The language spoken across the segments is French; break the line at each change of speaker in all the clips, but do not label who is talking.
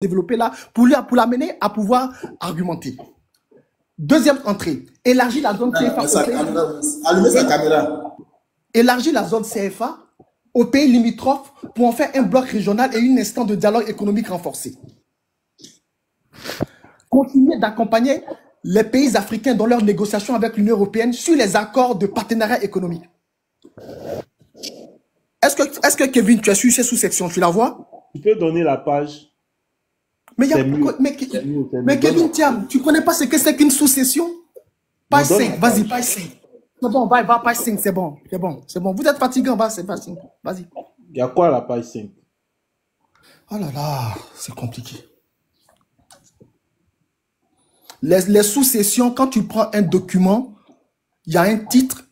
développer là pour l'amener à pouvoir argumenter. Deuxième entrée, élargir la zone CFA.
Allumez sa caméra.
Élargir la zone CFA aux pays limitrophes pour en faire un bloc régional et une instance de dialogue économique renforcée. Continuer d'accompagner les pays africains dans leurs négociations avec l'Union européenne sur les accords de partenariat économique. Est-ce que Kevin, tu as su ces sous-sections, tu la vois?
Tu peux donner la page.
Mais Kevin, tiens, tu ne connais pas ce que c'est qu'une sous-session? Page 5, vas-y, page 5. C'est bon, va, page 5, c'est bon, c'est bon. Vous êtes fatiguant, c'est page 5, vas-y.
Il y a quoi à la page 5?
Oh là là, c'est compliqué. Les sous-sessions, quand tu prends un document, il y a un titre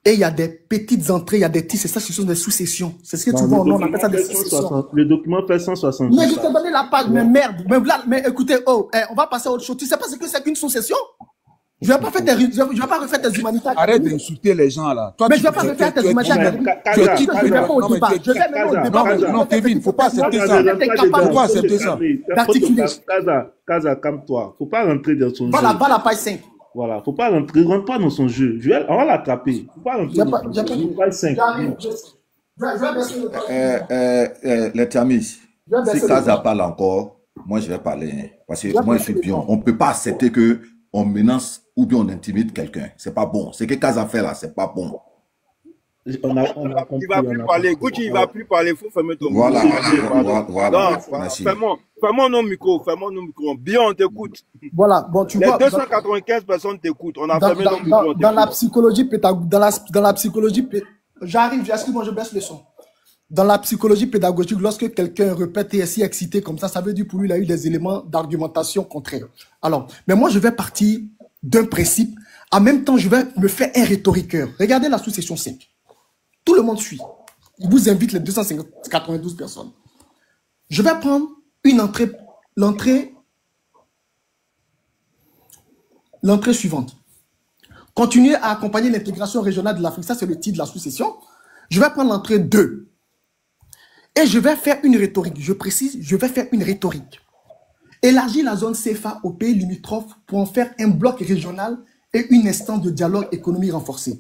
et il y a des petites entrées, il y a des titres, c'est ça, ce sont des sous-sessions. C'est ce que tu vois, on appelle ça des sous-sessions.
Le document fait 160.
Mais je t'ai donné la page, mais merde. Mais écoutez, on va passer à autre chose. Tu sais pas ce que c'est qu'une sous-session? Je ne vais pas refaire tes humanitaires.
Arrête d'insulter les gens là.
Toi, mais je ne vais pas refaire tes humanitaires. Je vais pas au débat. Je vais même au débat.
Non, Kevin, il ne faut pas accepter ça. Il ne faut pas accepter ça.
Kaza, calme-toi. Il ne faut pas rentrer dans son jeu.
Voilà, va la page 5.
Voilà, il ne faut pas rentrer, rentre pas dans son jeu. On va l'attraper. Il ne faut pas rentrer dans son page 5.
Les Tiamis, si Kaza parle encore, moi je vais parler. Parce que moi je suis pion. On ne peut pas accepter qu'on menace ou bien on intimide quelqu'un. C'est pas bon. Ce que Kaza fait là, c'est pas bon.
On a compris, il va plus parler. Gucci, il va plus parler. Il faut fermer ton micro.
Voilà. Merci.
Fermons nos micros. Bien, on t'écoute.
Voilà. Bon, tu vois.
295 personnes t'écoutent. On a fermé nos micros.
Dans la psychologie j'arrive, excuse-moi, je baisse le son. Dans la psychologie pédagogique, lorsque quelqu'un répète et est si excité comme ça veut dire pour lui, il a eu des éléments d'argumentation contraires. Alors, mais moi, je vais partir d'un principe. En même temps, je vais me faire un rhétoriqueur. Regardez la sous-session 5. Tout le monde suit. Il vous invite les 292 personnes. Je vais prendre l'entrée suivante. Continuer à accompagner l'intégration régionale de l'Afrique. Ça, c'est le titre de la sous-session. Je vais prendre l'entrée 2. Et je vais faire une rhétorique. Je précise, je vais faire une rhétorique. Élargir la zone CFA aux pays limitrophes pour en faire un bloc régional et une instance de dialogue économique renforcée.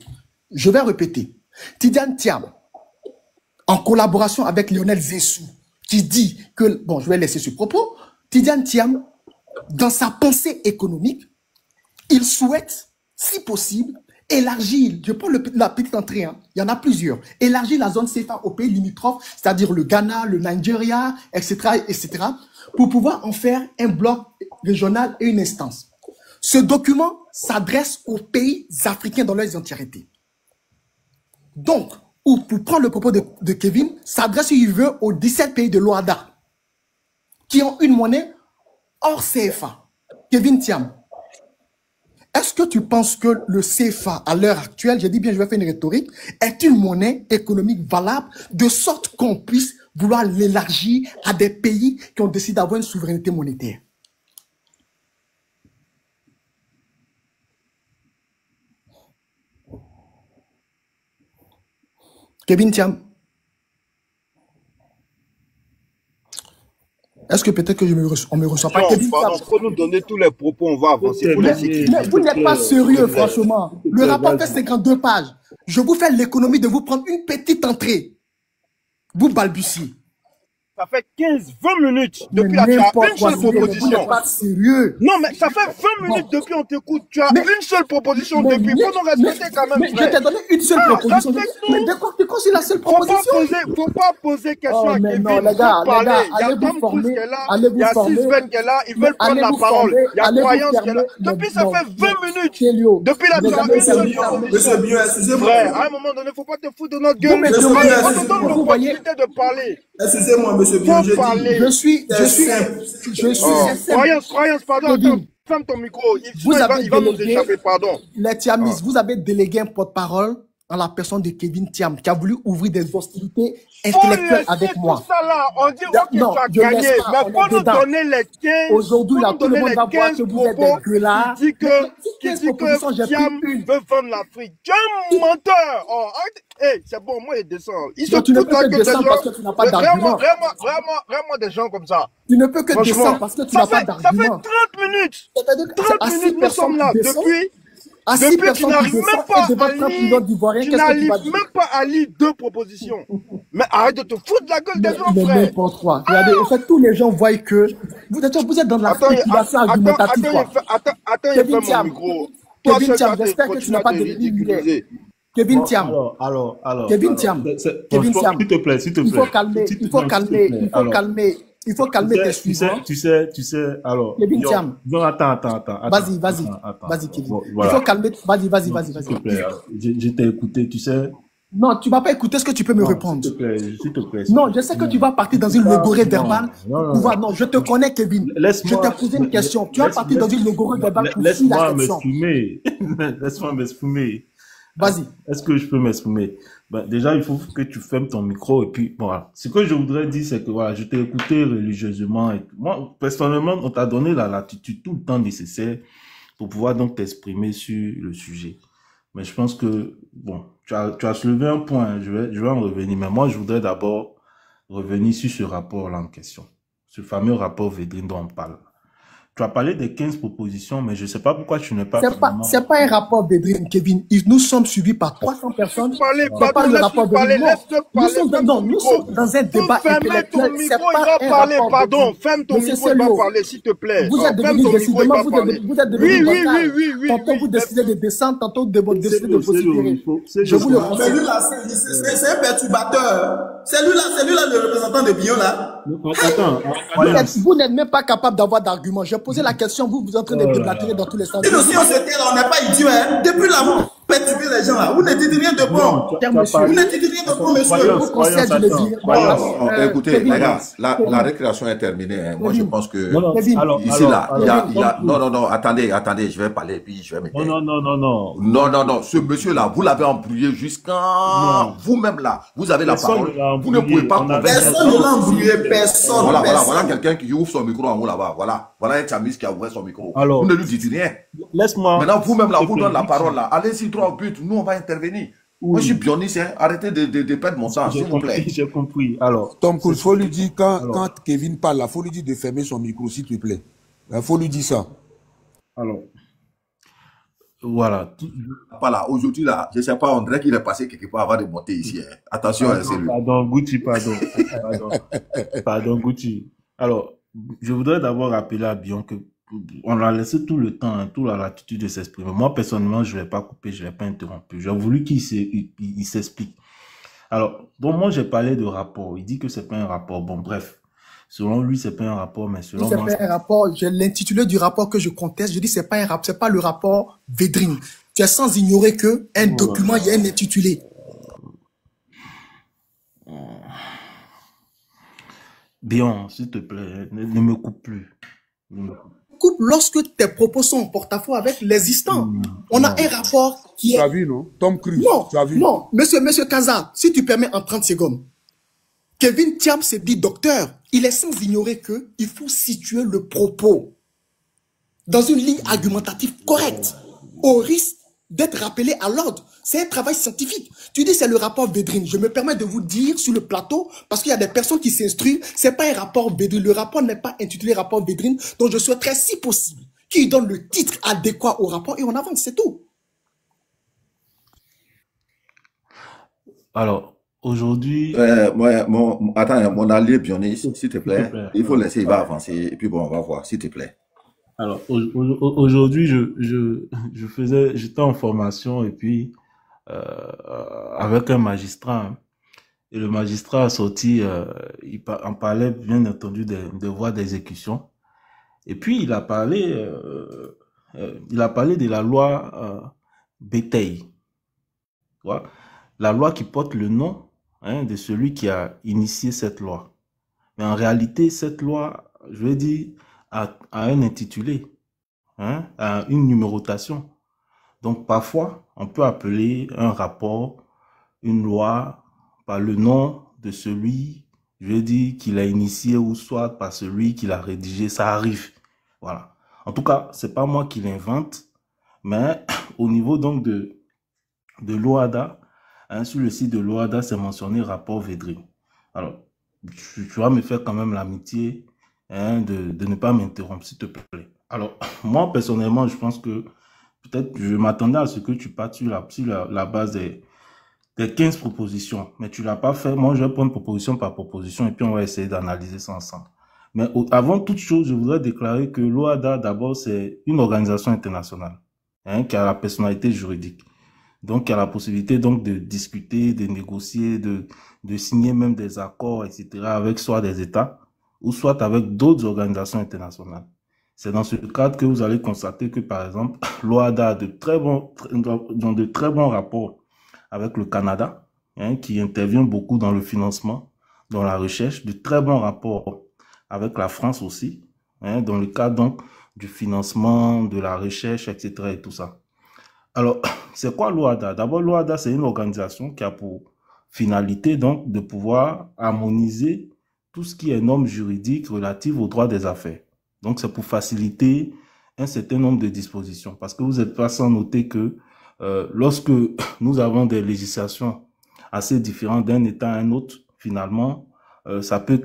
Je vais répéter. Tidiane Thiam, en collaboration avec Lionel Zessou, qui dit que, bon, je vais laisser ce propos, Tidiane Thiam, dans sa pensée économique, il souhaite, si possible, élargir, je prends la petite entrée, il y en a plusieurs, élargir la zone CFA aux pays limitrophes, c'est-à-dire le Ghana, le Nigeria, etc., pour pouvoir en faire un bloc régional et une instance. Ce document s'adresse aux pays africains dans leur entièreté. Donc, pour prendre le propos de Kevin, s'adresse, si il veut, aux 17 pays de l'OADA qui ont une monnaie hors CFA. Kevin Thiam, est-ce que tu penses que le CFA, à l'heure actuelle, j'ai dit bien, je vais faire une rhétorique, est une monnaie économique valable de sorte qu'on puisse vouloir l'élargir à des pays qui ont décidé d'avoir une souveraineté monétaire? Kevin Thiam, est-ce que peut-être que on me reçoit pas? Kevin
Thiam, il faut nous donner tous les propos, on va avancer.
Mais vous n'êtes pas sérieux, franchement. Le rapport fait 52 pages. Je vous fais l'économie de vous prendre une petite entrée. Vous balbutiez.
Ça fait 15-20 minutes depuis la une seule proposition.
Vous n'êtes pas sérieux.
Non, mais ça fait 20 minutes depuis on t'écoute. Tu as une seule proposition depuis. Il faut nous respecter quand même.
Mais je t'ai donné une seule proposition. Mais de quoi c'est la seule proposition?
Faut pas poser question à Kevin.
Non, les gars,
il y a Tom Cruise qui est là, il y a Sisbeth qui est là, ils veulent prendre la parole. Il y a Croyance qui est là. Depuis ça fait 20 minutes. Depuis la
Monsieur Bio, excusez-moi.
À un moment donné, faut pas te foutre de notre gueule. On te donne l'opportunité de parler.
Excusez-moi, monsieur Bio,
je suis
Croyance, pardon, ferme ton micro. Il va nous échapper, pardon.
Les Tiamis, vous avez délégué un porte-parole en la personne de Kevin Thiam, qui a voulu ouvrir des hostilités intellectuelles avec moi.
Tout ça là, on dit ok,
Non,
tu as gagné, mais il faut nous donner les 15.
Aujourd'hui, là, tout le monde va voir que vous êtes des gueulards.
Qui dit que Thiam veut vendre l'Afrique. Tu es un menteur. Oh, hey, c'est bon, moi, il descend. Il se
tu ne peux que descendre parce que tu n'as pas d'argument.
Vraiment des gens comme ça.
Tu ne peux que descendre parce que tu n'as pas d'argument.
Ça fait 30 minutes. 30 minutes, nous sommes là. Depuis tu n'arrives même pas à lire 2 propositions. Mais arrête de te foutre de la gueule des gens, frère.
N'importe quoi. Regardez, en fait, tous les gens voient que vous êtes dans la spéculation argumentative.
Attends, il fait mon micro.
Kevin Thiam, j'espère que tu n'as pas de ridiculiser. Kevin Thiam. Kevin Thiam.
S'il te plaît.
Il faut calmer tes suivants.
Tu sais, alors.
Kevin Thiam.
Non, attends.
Vas-y, Kevin. Bon, voilà. Il faut calmer. Vas-y.
S'il te plaît, je t'ai écouté, tu sais.
Non, tu ne vas pas écouter ce que tu peux me répondre.
S'il te plaît.
Non, je sais que tu vas partir dans une logorée verbale. Non, je te connais, Kevin. Je t'ai posé une question. Tu vas partir dans une logorée verbale pour finir la question.
Laisse-moi m'exprimer.
Vas-y.
Est-ce que je peux m'exprimer? Déjà, il faut que tu fermes ton micro et puis, voilà. Ce que je voudrais dire, c'est que, voilà, je t'ai écouté religieusement et moi, personnellement, on t'a donné la latitude tout le temps nécessaire pour pouvoir donc t'exprimer sur le sujet. Mais je pense que, bon, tu as soulevé un point, je vais en revenir. Mais moi, je voudrais d'abord revenir sur ce rapport-là en question. Ce fameux rapport Védrine dont on parle. Tu as parlé des 15 propositions, mais je ne sais pas pourquoi tu n'es pas...
C'est pas un rapport Védrine, Kevin. Nous sommes suivis par 300 personnes.
C'est pas le rapport Védrine.
Nous sommes dans un débat intellectuel. C'est pas un rapport.
Pardon, ferme ton micro, il va parler, s'il te plaît.
Vous êtes devenus décidément, vous êtes devenus
oui.
Tantôt vous décidez de descendre, tantôt vous décidez de prospérer. Je vous le conseille.
Celui-là, c'est un perturbateur. Celui-là, le représentant de Bion, là.
Attends.
Vous n'êtes même pas capable d'avoir d'arguments. J'ai posé la question, vous êtes en train de déblatérer dans tous les sens.
Si nous, si on s'était là, on n'est pas idiot, hein. Depuis là, perturber les gens, là. Vous ne dites rien de bon. Vous ne dites rien de bon, monsieur.
Vous conseille de le dire.
Écoutez, les gars, la récréation est terminée. Hein. Moi, je pense que ici, là, il y a... Non, attendez, je vais parler, puis je vais me dire. Non. Ce monsieur-là, vous l'avez embrouillé jusqu'à... Vous-même, là, vous avez la parole. Vous ne pouvez pas convaincre.
Personne ne l'a embrouillé, personne.
Voilà quelqu'un qui ouvre son micro en haut là-bas. Voilà un Tchamis qui a ouvert son micro.
Alors,
vous ne lui dites rien.
Laisse-moi.
Maintenant, vous-même, là, vous donnez la parole, là. Allez-y, droit au but. Nous, on va intervenir. Oui. Moi, je suis bioniste, hein. Arrêtez de perdre mon temps, s'il vous plaît.
J'ai compris. Alors.
Tom Cruise, il faut lui dire, quand Kevin parle, il faut lui dire de fermer son micro, s'il te plaît. Il faut lui dire ça.
Alors. Voilà.
Voilà, aujourd'hui, là, je ne sais pas, on dirait qu'il est passé quelque part avant de monter ici. Hein. Attention, c'est lui.
Pardon, Gucci, pardon, Gucci. Alors, je voudrais d'abord rappeler à Bion que on l'a laissé tout le temps, toute la latitude de s'exprimer. Moi, personnellement, je ne l'ai pas coupé, je ne l'ai pas interrompu. J'ai voulu qu'il s'explique. Alors, donc moi, j'ai parlé de rapport. Il dit que c'est pas un rapport. Bon, bref. Selon lui, c'est pas un rapport, mais selon moi...
C'est pas un rapport. L'intitulé du rapport que je conteste, je dis c'est pas un rapport, c'est pas le rapport Védrine. Tu es sans ignorer que un document, il y a un intitulé.
Bion, s'il te plaît, ne me coupe plus.
Coupe lorsque tes propos sont en porte-à-faux avec l'existant. On a un rapport qui est...
Tu as vu, non? Tom Cruise, tu as vu?
Non, monsieur Kaza, si tu permets en 30 secondes. Kevin Thiam s'est dit docteur. Il est sans ignorer que il faut situer le propos dans une ligne argumentative correcte, au risque d'être rappelé à l'ordre. C'est un travail scientifique. Tu dis c'est le rapport Védrine. Je me permets de vous dire sur le plateau, parce qu'il y a des personnes qui s'instruisent, c'est pas un rapport Védrine. Le rapport n'est pas intitulé rapport Védrine, donc je souhaiterais, si possible, qu'il donne le titre adéquat au rapport et on avance, c'est tout.
Alors, aujourd'hui...
attends, mon allié Bioniste, s'il te plaît, il faut laisser, il va avancer, et puis bon, on va voir, s'il te plaît.
Alors, aujourd'hui, j'étais en formation, et puis, avec un magistrat, hein, et le magistrat a sorti, on parlait bien entendu des voies d'exécution, et puis il a parlé de la loi Béteille, la loi qui porte le nom de celui qui a initié cette loi. Mais en réalité, cette loi, je vais dire, a un intitulé, a une numérotation. Donc parfois, on peut appeler un rapport, une loi, par le nom de celui, je veux dire, qui l'a initié ou soit par celui qui l'a rédigé, ça arrive. Voilà. En tout cas, c'est pas moi qui l'invente, mais au niveau donc de l'OHADA, hein, sur le site de l'OHADA, c'est mentionné rapport Védrine. Alors, tu vas me faire quand même l'amitié, hein, de ne pas m'interrompre, s'il te plaît. Alors, moi, personnellement, je pense que peut-être je m'attendais à ce que tu partes sur la base des 15 propositions, mais tu ne l'as pas fait. Moi, je vais prendre proposition par proposition et puis on va essayer d'analyser ça ensemble. Mais avant toute chose, je voudrais déclarer que l'OHADA, d'abord, c'est une organisation internationale, hein, qui a la personnalité juridique. Donc, il y a la possibilité donc de discuter, de négocier, de signer même des accords, etc. avec soit des États ou soit avec d'autres organisations internationales. C'est dans ce cadre que vous allez constater que, par exemple, l'OHADA a de très bons rapports avec le Canada, hein, qui intervient beaucoup dans le financement, dans la recherche, de très bons rapports avec la France aussi, hein, dans le cadre donc du financement, de la recherche, etc. et tout ça. Alors, c'est quoi l'OHADA? D'abord, l'OHADA, c'est une organisation qui a pour finalité donc de pouvoir harmoniser tout ce qui est normes juridiques relatives aux droits des affaires. Donc, c'est pour faciliter un certain nombre de dispositions. Parce que vous n'êtes pas sans noter que lorsque nous avons des législations assez différentes d'un État à un autre, finalement, ça peut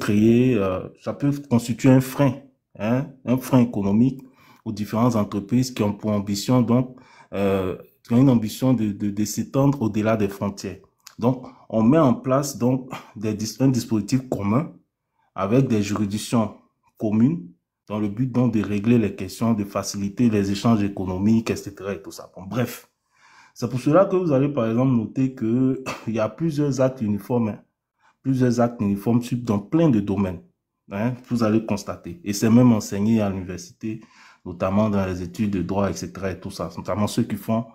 constituer un frein, hein, un frein économique aux différentes entreprises qui ont pour ambition donc qui ont une ambition de s'étendre au-delà des frontières. Donc, on met en place donc un dispositif commun avec des juridictions communes dans le but donc de régler les questions, de faciliter les échanges économiques, etc. et tout ça. Bon, bref, c'est pour cela que vous allez par exemple noter que il y a plusieurs actes uniformes, hein, dans plein de domaines. Hein, vous allez constater. Et c'est même enseigné à l'université, notamment dans les études de droit, etc. et tout ça, notamment ceux qui font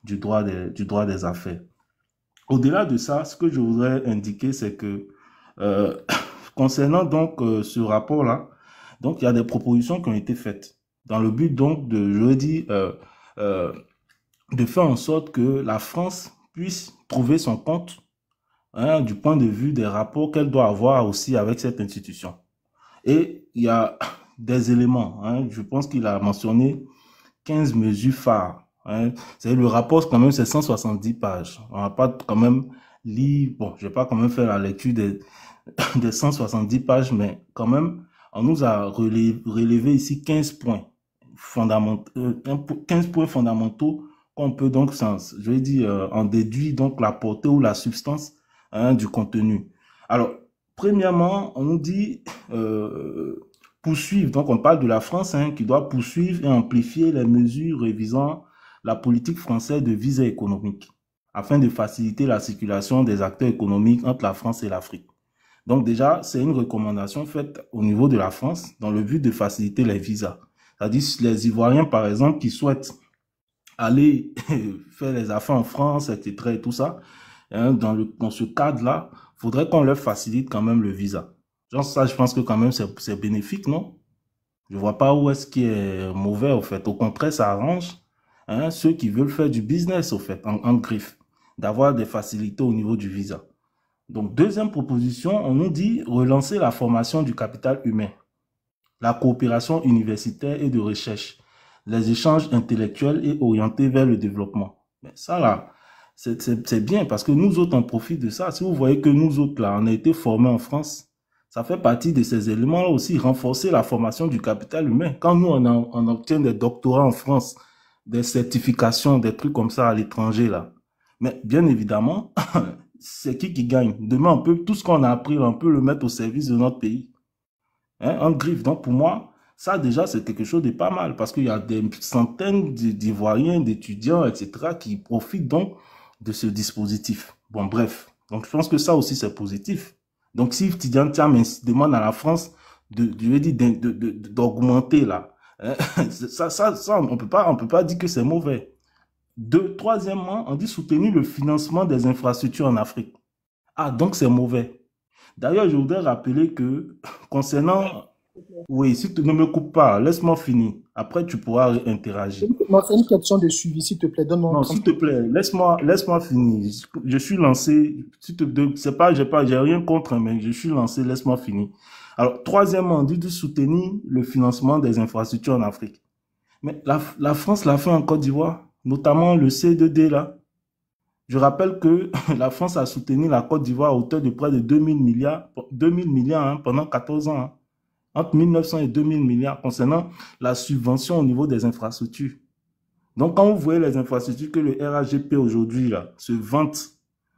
du droit des affaires. Au-delà de ça, ce que je voudrais indiquer, c'est que concernant donc ce rapport-là, donc il y a des propositions qui ont été faites dans le but donc de, je veux dire, de faire en sorte que la France puisse trouver son compte, hein, du point de vue des rapports qu'elle doit avoir aussi avec cette institution. Et il y a des éléments, hein, je pense qu'il a mentionné 15 mesures phares. Hein. Le rapport, quand même, c'est 170 pages. On va pas quand même lire, bon, je vais pas quand même faire la lecture des 170 pages, mais quand même, on nous a relevé ici 15 points fondamentaux, 15 points fondamentaux qu'on peut donc, je vais dire, en déduire donc la portée ou la substance, hein, du contenu. Alors, premièrement, on nous dit poursuivre, donc on parle de la France, hein, qui doit poursuivre et amplifier les mesures révisant la politique française de visa économique afin de faciliter la circulation des acteurs économiques entre la France et l'Afrique. Donc déjà, c'est une recommandation faite au niveau de la France dans le but de faciliter les visas. C'est-à-dire les Ivoiriens, par exemple, qui souhaitent aller faire les affaires en France, etc. et tout ça, hein, dans ce cadre-là, il faudrait qu'on leur facilite quand même le visa. Genre ça, je pense que quand même c'est bénéfique, non? Je vois pas où est-ce qui est mauvais, au fait. Au contraire, ça arrange, hein, ceux qui veulent faire du business, au fait, en griffe, d'avoir des facilités au niveau du visa. Donc, deuxième proposition, on nous dit relancer la formation du capital humain, la coopération universitaire et de recherche, les échanges intellectuels et orientés vers le développement. Mais ça, là, c'est bien parce que nous autres, on profite de ça. Si vous voyez que nous autres, là, on a été formés en France, ça fait partie de ces éléments-là aussi, renforcer la formation du capital humain. Quand nous, on obtient des doctorats en France, des certifications, des trucs comme ça à l'étranger, là. Mais bien évidemment, c'est qui gagne? Demain, tout ce qu'on a appris, on peut le mettre au service de notre pays. Hein, en griffe. Donc, pour moi, ça, déjà, c'est quelque chose de pas mal parce qu'il y a des centaines d'Ivoiriens, d'étudiants, etc., qui profitent donc de ce dispositif. Bon, bref. Donc, je pense que ça aussi, c'est positif. Donc, si Tidiane Thiam demande à la France d'augmenter là, hein, ça, on peut pas dire que c'est mauvais. Troisièmement, on dit soutenir le financement des infrastructures en Afrique. Ah, donc c'est mauvais. D'ailleurs, je voudrais rappeler que concernant Oui, si tu ne me coupes pas, laisse-moi finir. Après, tu pourras interagir.
Non, c'est une question de suivi, s'il te plaît. Donne-moi.
Non, s'il te plaît, laisse-moi finir. Je suis lancé. C'est pas, j'ai rien contre, mais je suis lancé. Laisse-moi finir. Alors, troisièmement, on dit de soutenir le financement des infrastructures en Afrique. Mais la France l'a fait en Côte d'Ivoire, notamment le C2D là. Je rappelle que la France a soutenu la Côte d'Ivoire à hauteur de près de 2000 milliards hein, pendant 14 ans. Hein, entre 1900 et 2000 milliards concernant la subvention au niveau des infrastructures. Donc, quand vous voyez les infrastructures que le RAGP aujourd'hui là se vante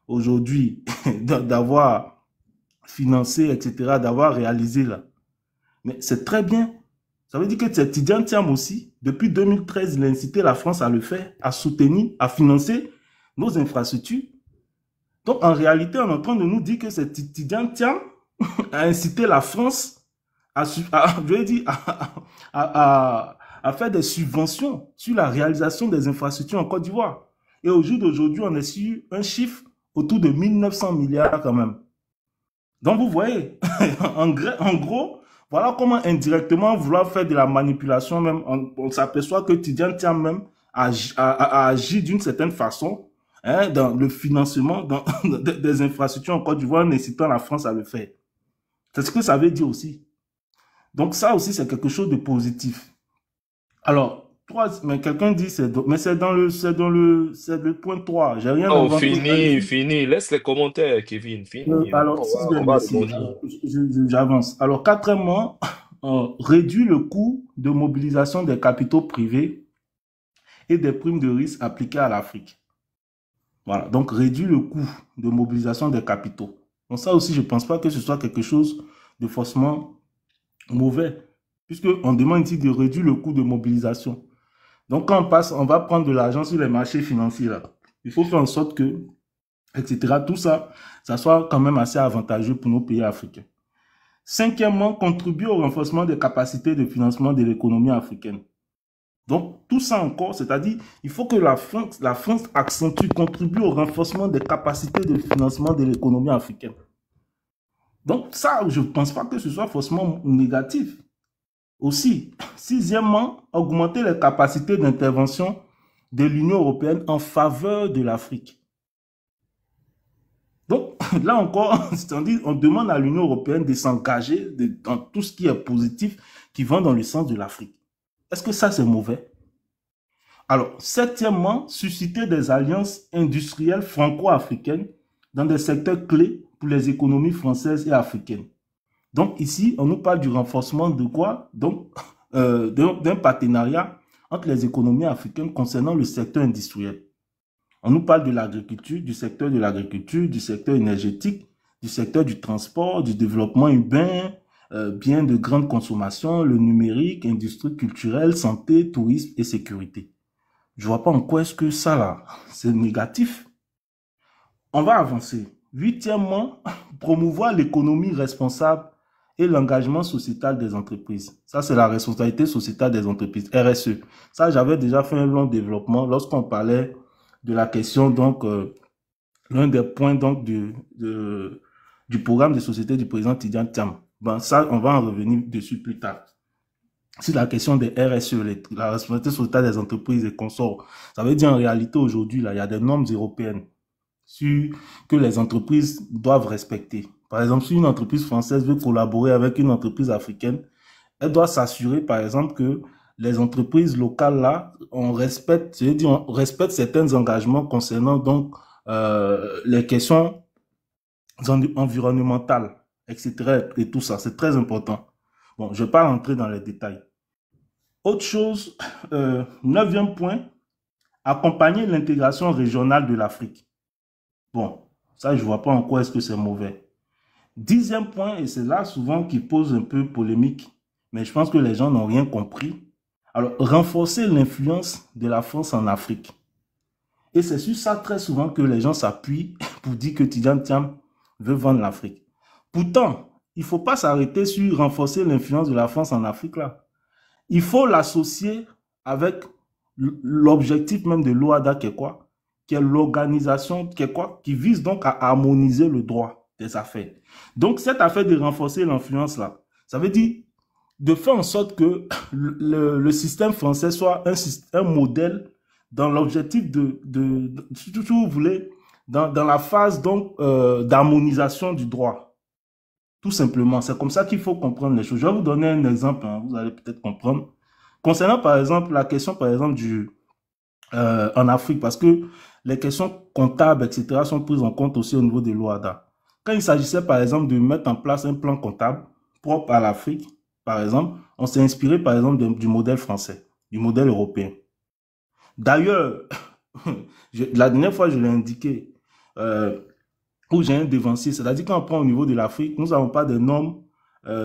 aujourd'hui d'avoir financé, etc., d'avoir réalisé là, mais c'est très bien. Ça veut dire que c'est Tidjane Thiam aussi, depuis 2013, il a incité la France à le faire, à soutenir, à financer nos infrastructures. Donc, en réalité, on est en train de nous dire que c'est Tidjane Thiam a incité la France à faire des subventions sur la réalisation des infrastructures en Côte d'Ivoire. Et au jour d'aujourd'hui, on est sur un chiffre autour de 1900 milliards quand même. Donc, vous voyez, en gros, voilà comment indirectement vouloir faire de la manipulation même, on s'aperçoit que Tidjane Thiam même a agi d'une certaine façon hein, dans le financement des infrastructures en Côte d'Ivoire, en incitant la France à le faire. C'est ce que ça veut dire aussi. Donc ça aussi, c'est quelque chose de positif. Alors, mais quelqu'un dit, mais c'est dans le point 3. J'ai rien
inventé. Fini. Laisse les commentaires, Kevin. Fini.
Alors, j'avance. Alors, quatrièmement, réduit le coût de mobilisation des capitaux privés et des primes de risque appliquées à l'Afrique. Voilà. Donc, réduit le coût de mobilisation des capitaux. Donc, ça aussi, je ne pense pas que ce soit quelque chose de forcément mauvais, puisqu'on demande ici de réduire le coût de mobilisation. Donc, quand on va prendre de l'argent sur les marchés financiers, là, il faut faire en sorte que, etc., tout ça, ça soit quand même assez avantageux pour nos pays africains. Cinquièmement, contribuer au renforcement des capacités de financement de l'économie africaine. Donc, tout ça encore, c'est-à-dire, il faut que la France accentue, contribue au renforcement des capacités de financement de l'économie africaine. Donc, ça, je ne pense pas que ce soit forcément négatif. Aussi, sixièmement, augmenter les capacités d'intervention de l'Union européenne en faveur de l'Afrique. Donc, là encore, on demande à l'Union européenne de s'engager dans tout ce qui est positif, qui va dans le sens de l'Afrique. Est-ce que ça, c'est mauvais? Alors, septièmement, susciter des alliances industrielles franco-africaines dans des secteurs clés pour les économies françaises et africaines. Donc ici, on nous parle du renforcement de quoi? Donc, d'un partenariat entre les économies africaines concernant le secteur industriel. On nous parle de l'agriculture, du secteur de l'agriculture, du secteur énergétique, du secteur du transport, du développement urbain, biens de grande consommation, le numérique, industrie culturelle, santé, tourisme et sécurité. Je vois pas en quoi est-ce que ça là, c'est négatif. On va avancer. Huitièmement, promouvoir l'économie responsable et l'engagement sociétal des entreprises. Ça, c'est la responsabilité sociétale des entreprises, RSE. Ça, j'avais déjà fait un long développement lorsqu'on parlait de la question, donc, l'un des points donc du programme de société du président Tidjane Thiam. Ben, ça, on va en revenir dessus plus tard. C'est la question des RSE, la responsabilité sociétale des entreprises et consorts. Ça veut dire en réalité aujourd'hui, là, il y a des normes européennes que les entreprises doivent respecter. Par exemple, si une entreprise française veut collaborer avec une entreprise africaine, elle doit s'assurer, par exemple, que les entreprises locales, là, on respecte certains engagements concernant donc les questions environnementales, etc. et tout ça. C'est très important. Bon, je ne vais pas rentrer dans les détails. Autre chose, 9e point, accompagner l'intégration régionale de l'Afrique. Bon, ça, je ne vois pas en quoi est-ce que c'est mauvais. 10e point, et c'est là souvent qui pose un peu polémique, mais je pense que les gens n'ont rien compris. Alors, renforcer l'influence de la France en Afrique. Et c'est sur ça très souvent que les gens s'appuient pour dire que Tidjane Thiam veut vendre l'Afrique. Pourtant, il ne faut pas s'arrêter sur renforcer l'influence de la France en Afrique là. Il faut l'associer avec l'objectif même de l'OHADA qui est quoi? Qui est l'organisation qui vise donc à harmoniser le droit des affaires. Donc, cette affaire de renforcer l'influence là, ça veut dire de faire en sorte que le système français soit un modèle dans l'objectif si vous voulez, dans la phase donc d'harmonisation du droit. Tout simplement, c'est comme ça qu'il faut comprendre les choses. Je vais vous donner un exemple, hein, vous allez peut-être comprendre. Concernant par exemple la question par exemple en Afrique, parce que les questions comptables, etc. sont prises en compte aussi au niveau de l'OHADA. Quand il s'agissait par exemple de mettre en place un plan comptable propre à l'Afrique, par exemple, on s'est inspiré par exemple du modèle français, du modèle européen. D'ailleurs, la dernière fois je l'ai indiqué, où j'ai un dévancier, c'est-à-dire quand on prend au niveau de l'Afrique, nous n'avons pas de normes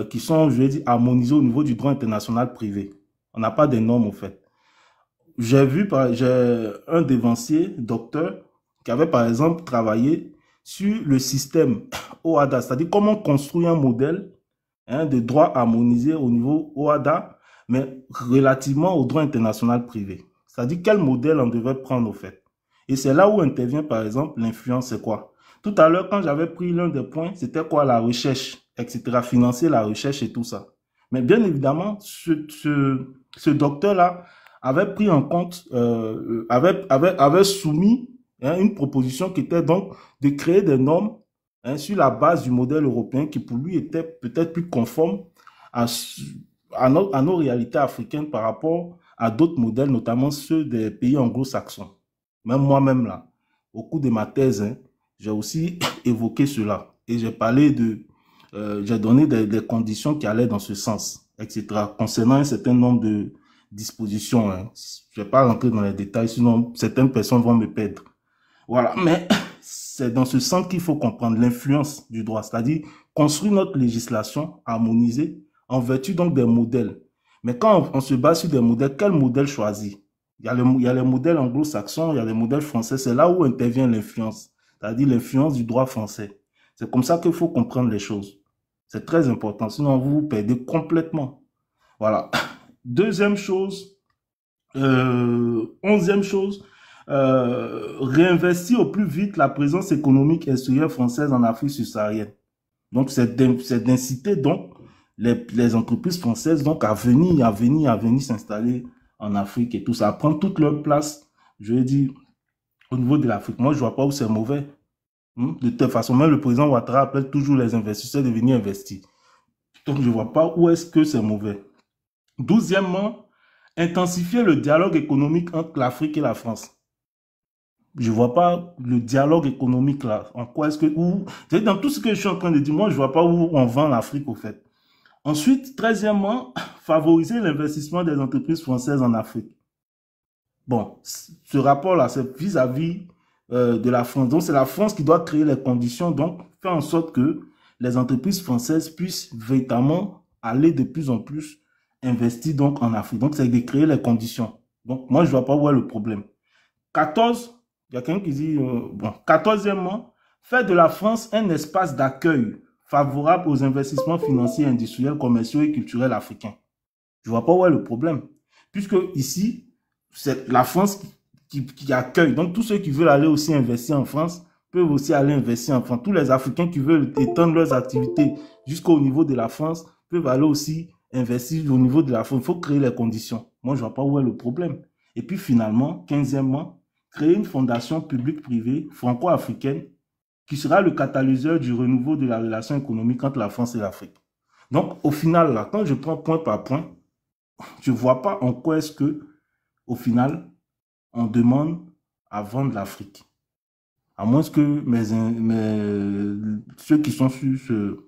qui sont, je vais dire, harmonisées au niveau du droit international privé. On n'a pas de normes au fait. J'ai un dévancier, docteur, qui avait par exemple travaillé sur le système OHADA, c'est-à-dire comment construire un modèle de droit harmonisé au niveau OHADA, mais relativement au droit international privé. C'est-à-dire quel modèle on devait prendre au fait. Et c'est là où intervient par exemple l'influence, c'est quoi? Tout à l'heure, quand j'avais pris l'un des points, c'était quoi? La recherche, etc. Financer la recherche et tout ça. Mais bien évidemment, ce docteur-là avait pris en compte, avait soumis une proposition qui était donc de créer des normes sur la base du modèle européen qui pour lui était peut-être plus conforme à nos réalités africaines par rapport à d'autres modèles, notamment ceux des pays anglo-saxons. Même moi-même là, au cours de ma thèse, j'ai aussi évoqué cela et j'ai parlé j'ai donné des conditions qui allaient dans ce sens, etc. Concernant un certain nombre de dispositions. Je ne vais pas rentrer dans les détails, sinon certaines personnes vont me perdre. Voilà, mais c'est dans ce sens qu'il faut comprendre l'influence du droit, c'est-à-dire construire notre législation harmonisée en vertu donc des modèles. Mais quand on se base sur des modèles, quel modèle choisir? Il y a les modèles anglo-saxons, il y a les modèles français, c'est là où intervient l'influence, c'est-à-dire l'influence du droit français. C'est comme ça qu'il faut comprendre les choses. C'est très important, sinon vous vous perdez complètement. Voilà. Deuxième chose, 11e chose, réinvestir au plus vite la présence économique extérieure française en Afrique subsaharienne. Donc, c'est d'inciter donc les entreprises françaises donc à venir s'installer en Afrique et tout ça, à prendre toute leur place, je veux dire, au niveau de l'Afrique. Moi, je vois pas où c'est mauvais. De toute façon, même le président Ouattara appelle toujours les investisseurs de venir investir. Donc, je vois pas où est-ce que c'est mauvais. 12e, intensifier le dialogue économique entre l'Afrique et la France. Je vois pas le dialogue économique là. En quoi est-ce que... dans tout ce que je suis en train de dire, moi, je vois pas où on vend l'Afrique au fait. Ensuite, 13e, favoriser l'investissement des entreprises françaises en Afrique. Bon, ce rapport-là, c'est vis-à-vis de la France. Donc, c'est la France qui doit créer les conditions, donc faire en sorte que les entreprises françaises puissent véritablement aller de plus en plus investir donc en Afrique. Donc, c'est de créer les conditions. Donc, moi, je ne vois pas où est le problème. 14, il y a quelqu'un qui dit, 14e, faire de la France un espace d'accueil favorable aux investissements financiers, industriels, commerciaux et culturels africains. Je ne vois pas où est le problème. Puisque ici, c'est la France qui accueille. Donc, tous ceux qui veulent aller aussi investir en France peuvent aussi aller investir en France. Tous les Africains qui veulent étendre leurs activités jusqu'au niveau de la France peuvent aller aussi investir au niveau de la France. Il faut créer les conditions. Moi, je ne vois pas où est le problème. Et puis, finalement, 15e, créer une fondation publique-privée franco-africaine qui sera le catalyseur du renouveau de la relation économique entre la France et l'Afrique. Donc, au final, là, quand je prends point par point, je ne vois pas en quoi est-ce que, au final, on demande à vendre l'Afrique. À moins que ceux qui sont sur ce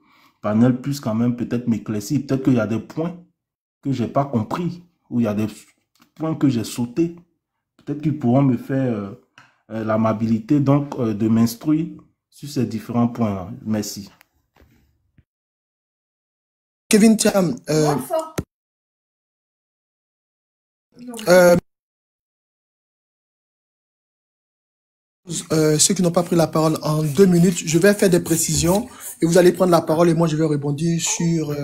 panel puissent quand même peut-être m'éclaircir. Peut-être qu'il y a des points que je n'ai pas compris, ou il y a des points que j'ai sautés. Peut-être qu'ils pourront me faire l'amabilité donc de m'instruire sur ces différents points-là. Merci.
Kevin Thiam, ceux qui n'ont pas pris la parole en 2 minutes, je vais faire des précisions et vous allez prendre la parole et moi je vais rebondir sur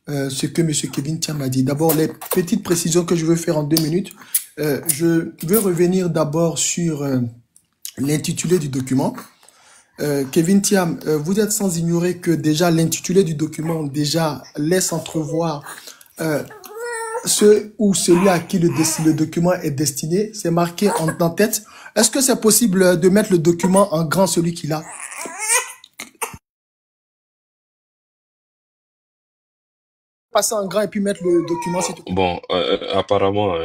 ce que M. Kevin Thiam a dit. D'abord, les petites précisions que je veux faire en 2 minutes. Je veux revenir d'abord sur l'intitulé du document. Kevin Thiam, vous êtes sans ignorer que déjà l'intitulé du document déjà laisse entrevoir ce ou celui à qui le document est destiné, c'est marqué en tête. Est-ce que c'est possible de mettre le document en grand, celui qui l'a? Passer en grand et puis mettre le document, c'est tout.
Bon, apparemment,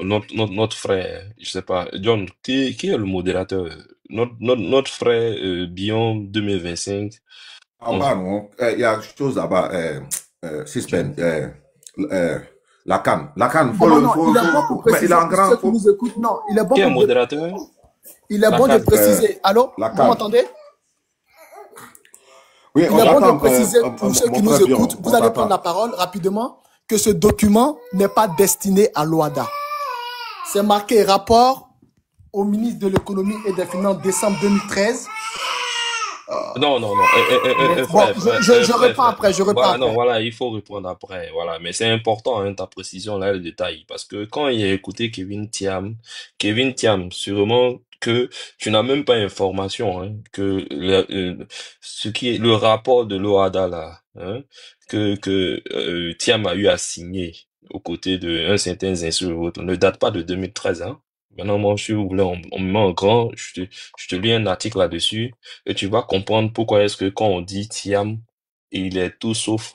notre frère, je sais pas, John, qui est le modérateur? Notre frère Bion 2025.
En bas, non. Il y a quelque chose là-bas. La canne. La canne.
Il est en grand. Ceux qui nous écoutent, non. Il est bon.
Qui est modérateur?
Il est bon de préciser. Allô? Vous m'entendez?
Oui,
il est bon de préciser pour ceux qui nous écoutent, vous allez prendre la parole rapidement, que ce document n'est pas destiné à l'OHADA. C'est marqué rapport au ministre de l'économie et des finances décembre 2013.
Non.
Je reprends après,
Non, voilà, il faut répondre après, voilà. Mais c'est important, hein, ta précision là, le détail. Parce que quand il a écouté Kevin Thiam, sûrement que tu n'as même pas information, hein, que ce qui est le rapport de l'OHADA là, hein, que Thiam a eu à signer aux côtés d'un certain Zinsou ne date pas de 2013, hein. Maintenant, moi, si vous voulez, on me met en grand, je te lis un article là-dessus, et tu vas comprendre pourquoi est-ce que quand on dit Thiam, il est tout sauf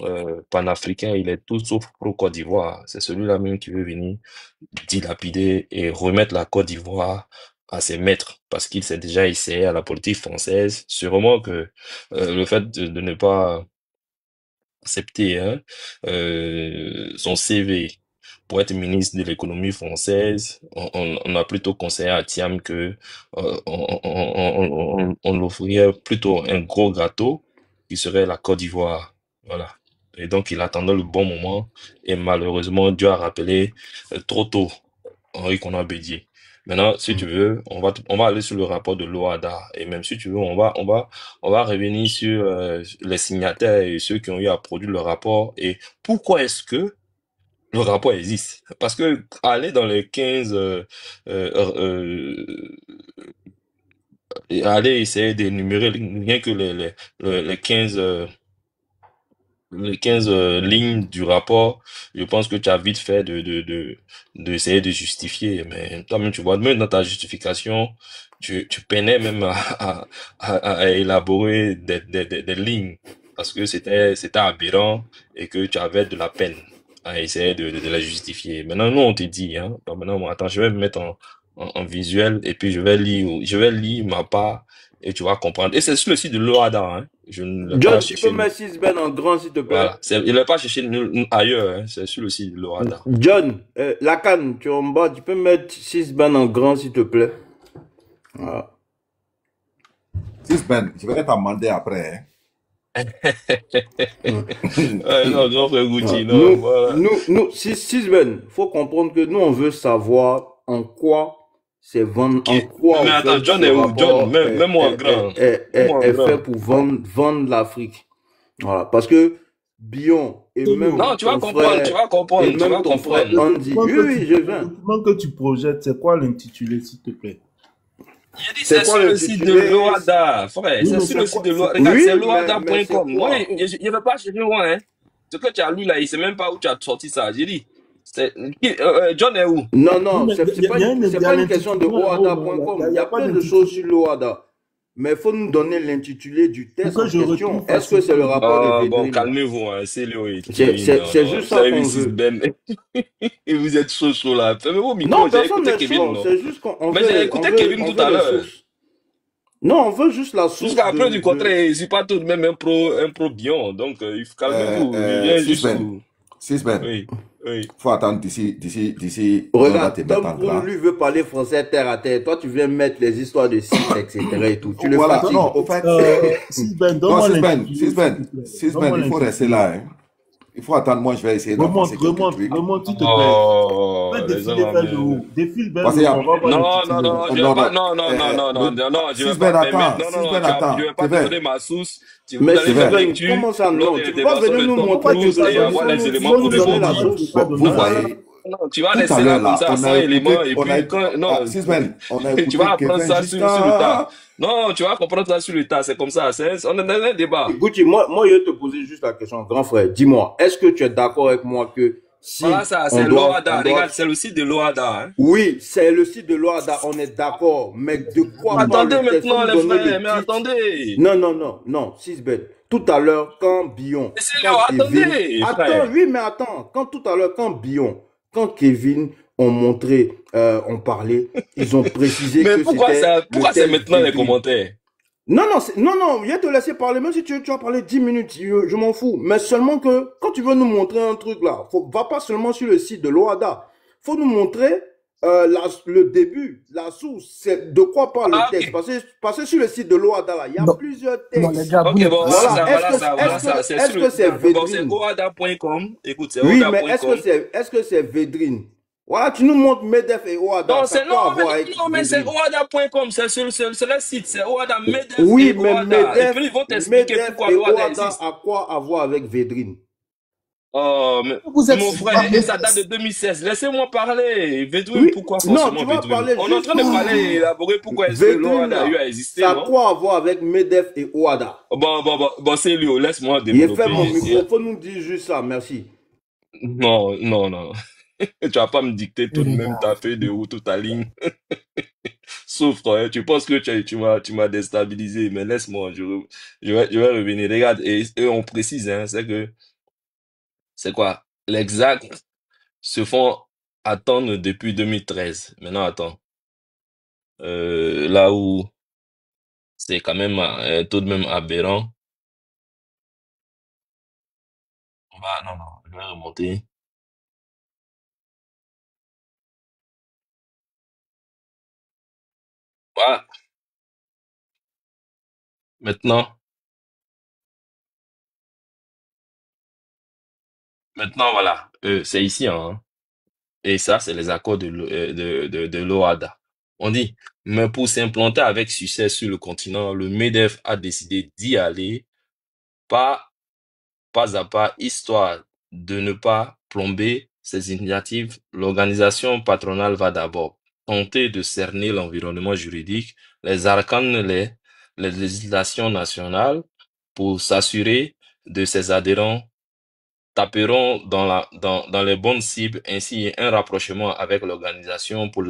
panafricain, il est tout sauf pro-Côte d'Ivoire. C'est celui-là même qui veut venir dilapider et remettre la Côte d'Ivoire à ses maîtres, parce qu'il s'est déjà essayé à la politique française. Sûrement que le fait de ne pas accepter son CV pour être ministre de l'économie française, on a plutôt conseillé à Thiam que on l'offrirait plutôt un gros gâteau qui serait la Côte d'Ivoire. Voilà. Et donc il attendait le bon moment et malheureusement Dieu a rappelé trop tôt Henri Konan Bédié. Maintenant, si tu veux, on va aller sur le rapport de l'OHADA et même si tu veux, on va revenir sur les signataires et ceux qui ont eu à produire le rapport et pourquoi est-ce que le rapport existe. Parce que aller dans les 15 aller essayer d'énumérer rien que les 15 lignes du rapport, je pense que tu as vite fait d'essayer de justifier. Mais toi-même, tu vois, même dans ta justification, tu peinais même à élaborer des lignes parce que c'était aberrant et que tu avais de la peine à essayer de la justifier. Maintenant, nous, on te dit, hein. Donc, maintenant, moi, attends, je vais me mettre en visuel et puis je vais lire ma part et tu vas comprendre. Et c'est sur le site de l'OHADA, hein.
John, tu peux mettre 6 Ben en grand, s'il te plaît.
Voilà. Il n'est pas cherché ailleurs, hein. C'est sur le site de l'OHADA.
John, la canne, tu es en bas, tu peux mettre 6 Ben en grand, s'il te plaît. Voilà.
6 Ben, je vais t'amender après, hein.
Non, grand frère Gouti,
non.
Voilà.
Nous, 6 Ben, faut comprendre que nous, on veut savoir en quoi c'est vendre, en quoi.
Mais attends, John est où? John, même moi grand.
Est fait pour vendre l'Afrique. Voilà. Parce que Bion et même.
Non, tu vas comprendre.
Et même ton frère Andy. Oui, je viens.
Le document que tu projettes, c'est quoi l'intitulé, s'il te plaît?
J'ai dit c'est sur le site de l'OHADA, frère. C'est sur le site de l'OHADA. Regarde, c'est l'OHADA.com. Moi, je ne vais pas chercher loin, hein. Ce que tu as lu là, il ne sait même pas où tu as sorti ça. J'ai dit. John est où?
Non, c'est pas une question de OHADA.com. Il y a plein de choses sur l'OHADA. Mais il faut nous donner l'intitulé du test en question. Est-ce que c'est le rapport de
Bon, calmez-vous, hein. C'est
juste ça qu'on veut.
Et vous êtes chaud là. Fermez-vous micro.
Non, personne n'est chaud. C'est juste qu'on veut.
Mais j'ai écouté Kevin tout à l'heure.
Non, on veut juste la source.
Jusqu'à preuve du contraire, je suis pas tout de même un pro Bion. Donc, il faut calmez-vous.
Oui. Faut attendre d'ici.
Regarde, Tom lui veut parler français terre à terre. Toi, tu viens mettre les histoires de sites, etc. et tout. Tu le fatigues.
Non, au fait. Sisben, il faut rester là. Hein. Il faut attendre. Moi, je vais essayer
remonte, s'il te plaît. Défile, Ben.
Non, je vais pas te donner ma source.
Mais comment ça, non? Tu peux pas venir nous montrer
les éléments pour
la source.
Vous voyez.
Non, tu vas laisser là comme ça, sans éléments, et puis tu vas apprendre ça sur le tas. Non, tu vas comprendre ça sur le tas, c'est comme ça, on est dans un débat.
Gouti, moi, je vais te poser juste la question, grand frère, dis-moi, est-ce que tu es d'accord avec moi que Si
Voilà ça, c'est l'OADA. Regarde, c'est le site de l'OADA. Hein.
Oui, c'est le site de l'OADA, on est d'accord. Mais de quoi
attendez
parle le
maintenant, les frères, mais attendez.
Non, Sisbeth. Tout à l'heure, quand Billon.
Attendez,
attends, oui, mais attends. Tout à l'heure, quand Kevin ont montré, ont parlé, ils ont précisé
mais
que
pourquoi c'est maintenant les commentaires?
Non, je vais te laisser parler, même si tu vas parler 10 minutes, je m'en fous. Mais seulement que, quand tu veux nous montrer un truc là, va pas seulement sur le site de l'OADA. Faut nous montrer le début, la source, c'est de quoi parle le texte. Parce que sur le site de l'OADA, là, il y a plusieurs textes.
Non, les gars,
voilà ça.
Est-ce que c'est Védrine?
C'est OADA.com. Écoute, c'est
oui,
OADA.com.
mais est-ce que c'est Védrine? Voilà, tu nous montres MEDEF et OADA.
Non, mais c'est OADA.com, c'est le site, c'est OADA, MEDEF
oui,
et
mais
OADA.
MEDEF,
et puis ils vont t'expliquer pourquoi l'OADA existe.
A quoi avoir avec Védrine?
Oh, mais mon frère, et ça date de 2016. Laissez-moi parler. Védrine, oui. Pourquoi forcément
non, tu vas
Védrine?
parler
On est en train de parler et élaborer pourquoi est-ce que l'OADA a eu à exister.
Ça a quoi avoir avec MEDEF et OADA?
Bon, c'est lui, laisse-moi développer.
Il fait mon microphone, nous dit juste ça, merci.
Non. Tu vas pas me dicter tout de même ta feuille de route ou ta ligne. Souffre, hein. Tu penses que tu m'as déstabilisé, mais laisse-moi, je vais revenir. Regarde, et on précise, hein, c'est quoi? L'exact se font attendre depuis 2013. Maintenant, attends. Là où c'est quand même tout de même aberrant. Non, je vais remonter. Voilà. Maintenant, voilà. C'est ici, hein. Et ça, c'est les accords de l'OADA. On dit, mais pour s'implanter avec succès sur le continent, le MEDEF a décidé d'y aller pas à pas, histoire de ne pas plomber ses initiatives. L'organisation patronale va d'abord tenter de cerner l'environnement juridique, les arcanes, les législations nationales pour s'assurer de ses adhérents taperont dans les bonnes cibles, ainsi un rapprochement avec l'organisation pour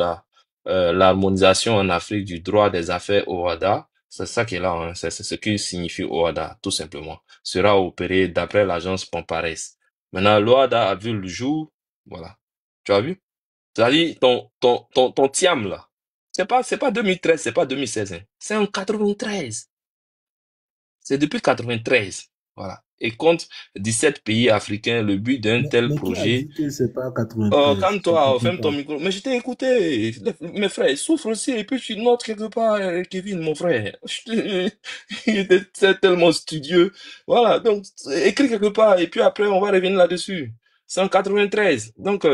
l'harmonisation en Afrique du droit des affaires OADA. C'est ça qui est là, hein. C'est ce qui signifie OADA, tout simplement. Sera opéré d'après l'agence Pampares. Maintenant, l'OADA a vu le jour, voilà. Tu as vu? C'est-à-dire, ton TIAM, là. C'est pas 2013, c'est pas 2016, hein. C'est en 93. C'est depuis 93. Voilà. Et compte 17 pays africains, le but d'un tel projet.
C'est pas 93.
Calme-toi, ferme ton micro. Mais je t'ai écouté. Mes frères, souffre aussi. Et puis tu notes quelque part, Kevin, mon frère. Il était tellement studieux. Voilà. Donc, écris quelque part. Et puis après, on va revenir là-dessus. C'est en 93. Donc,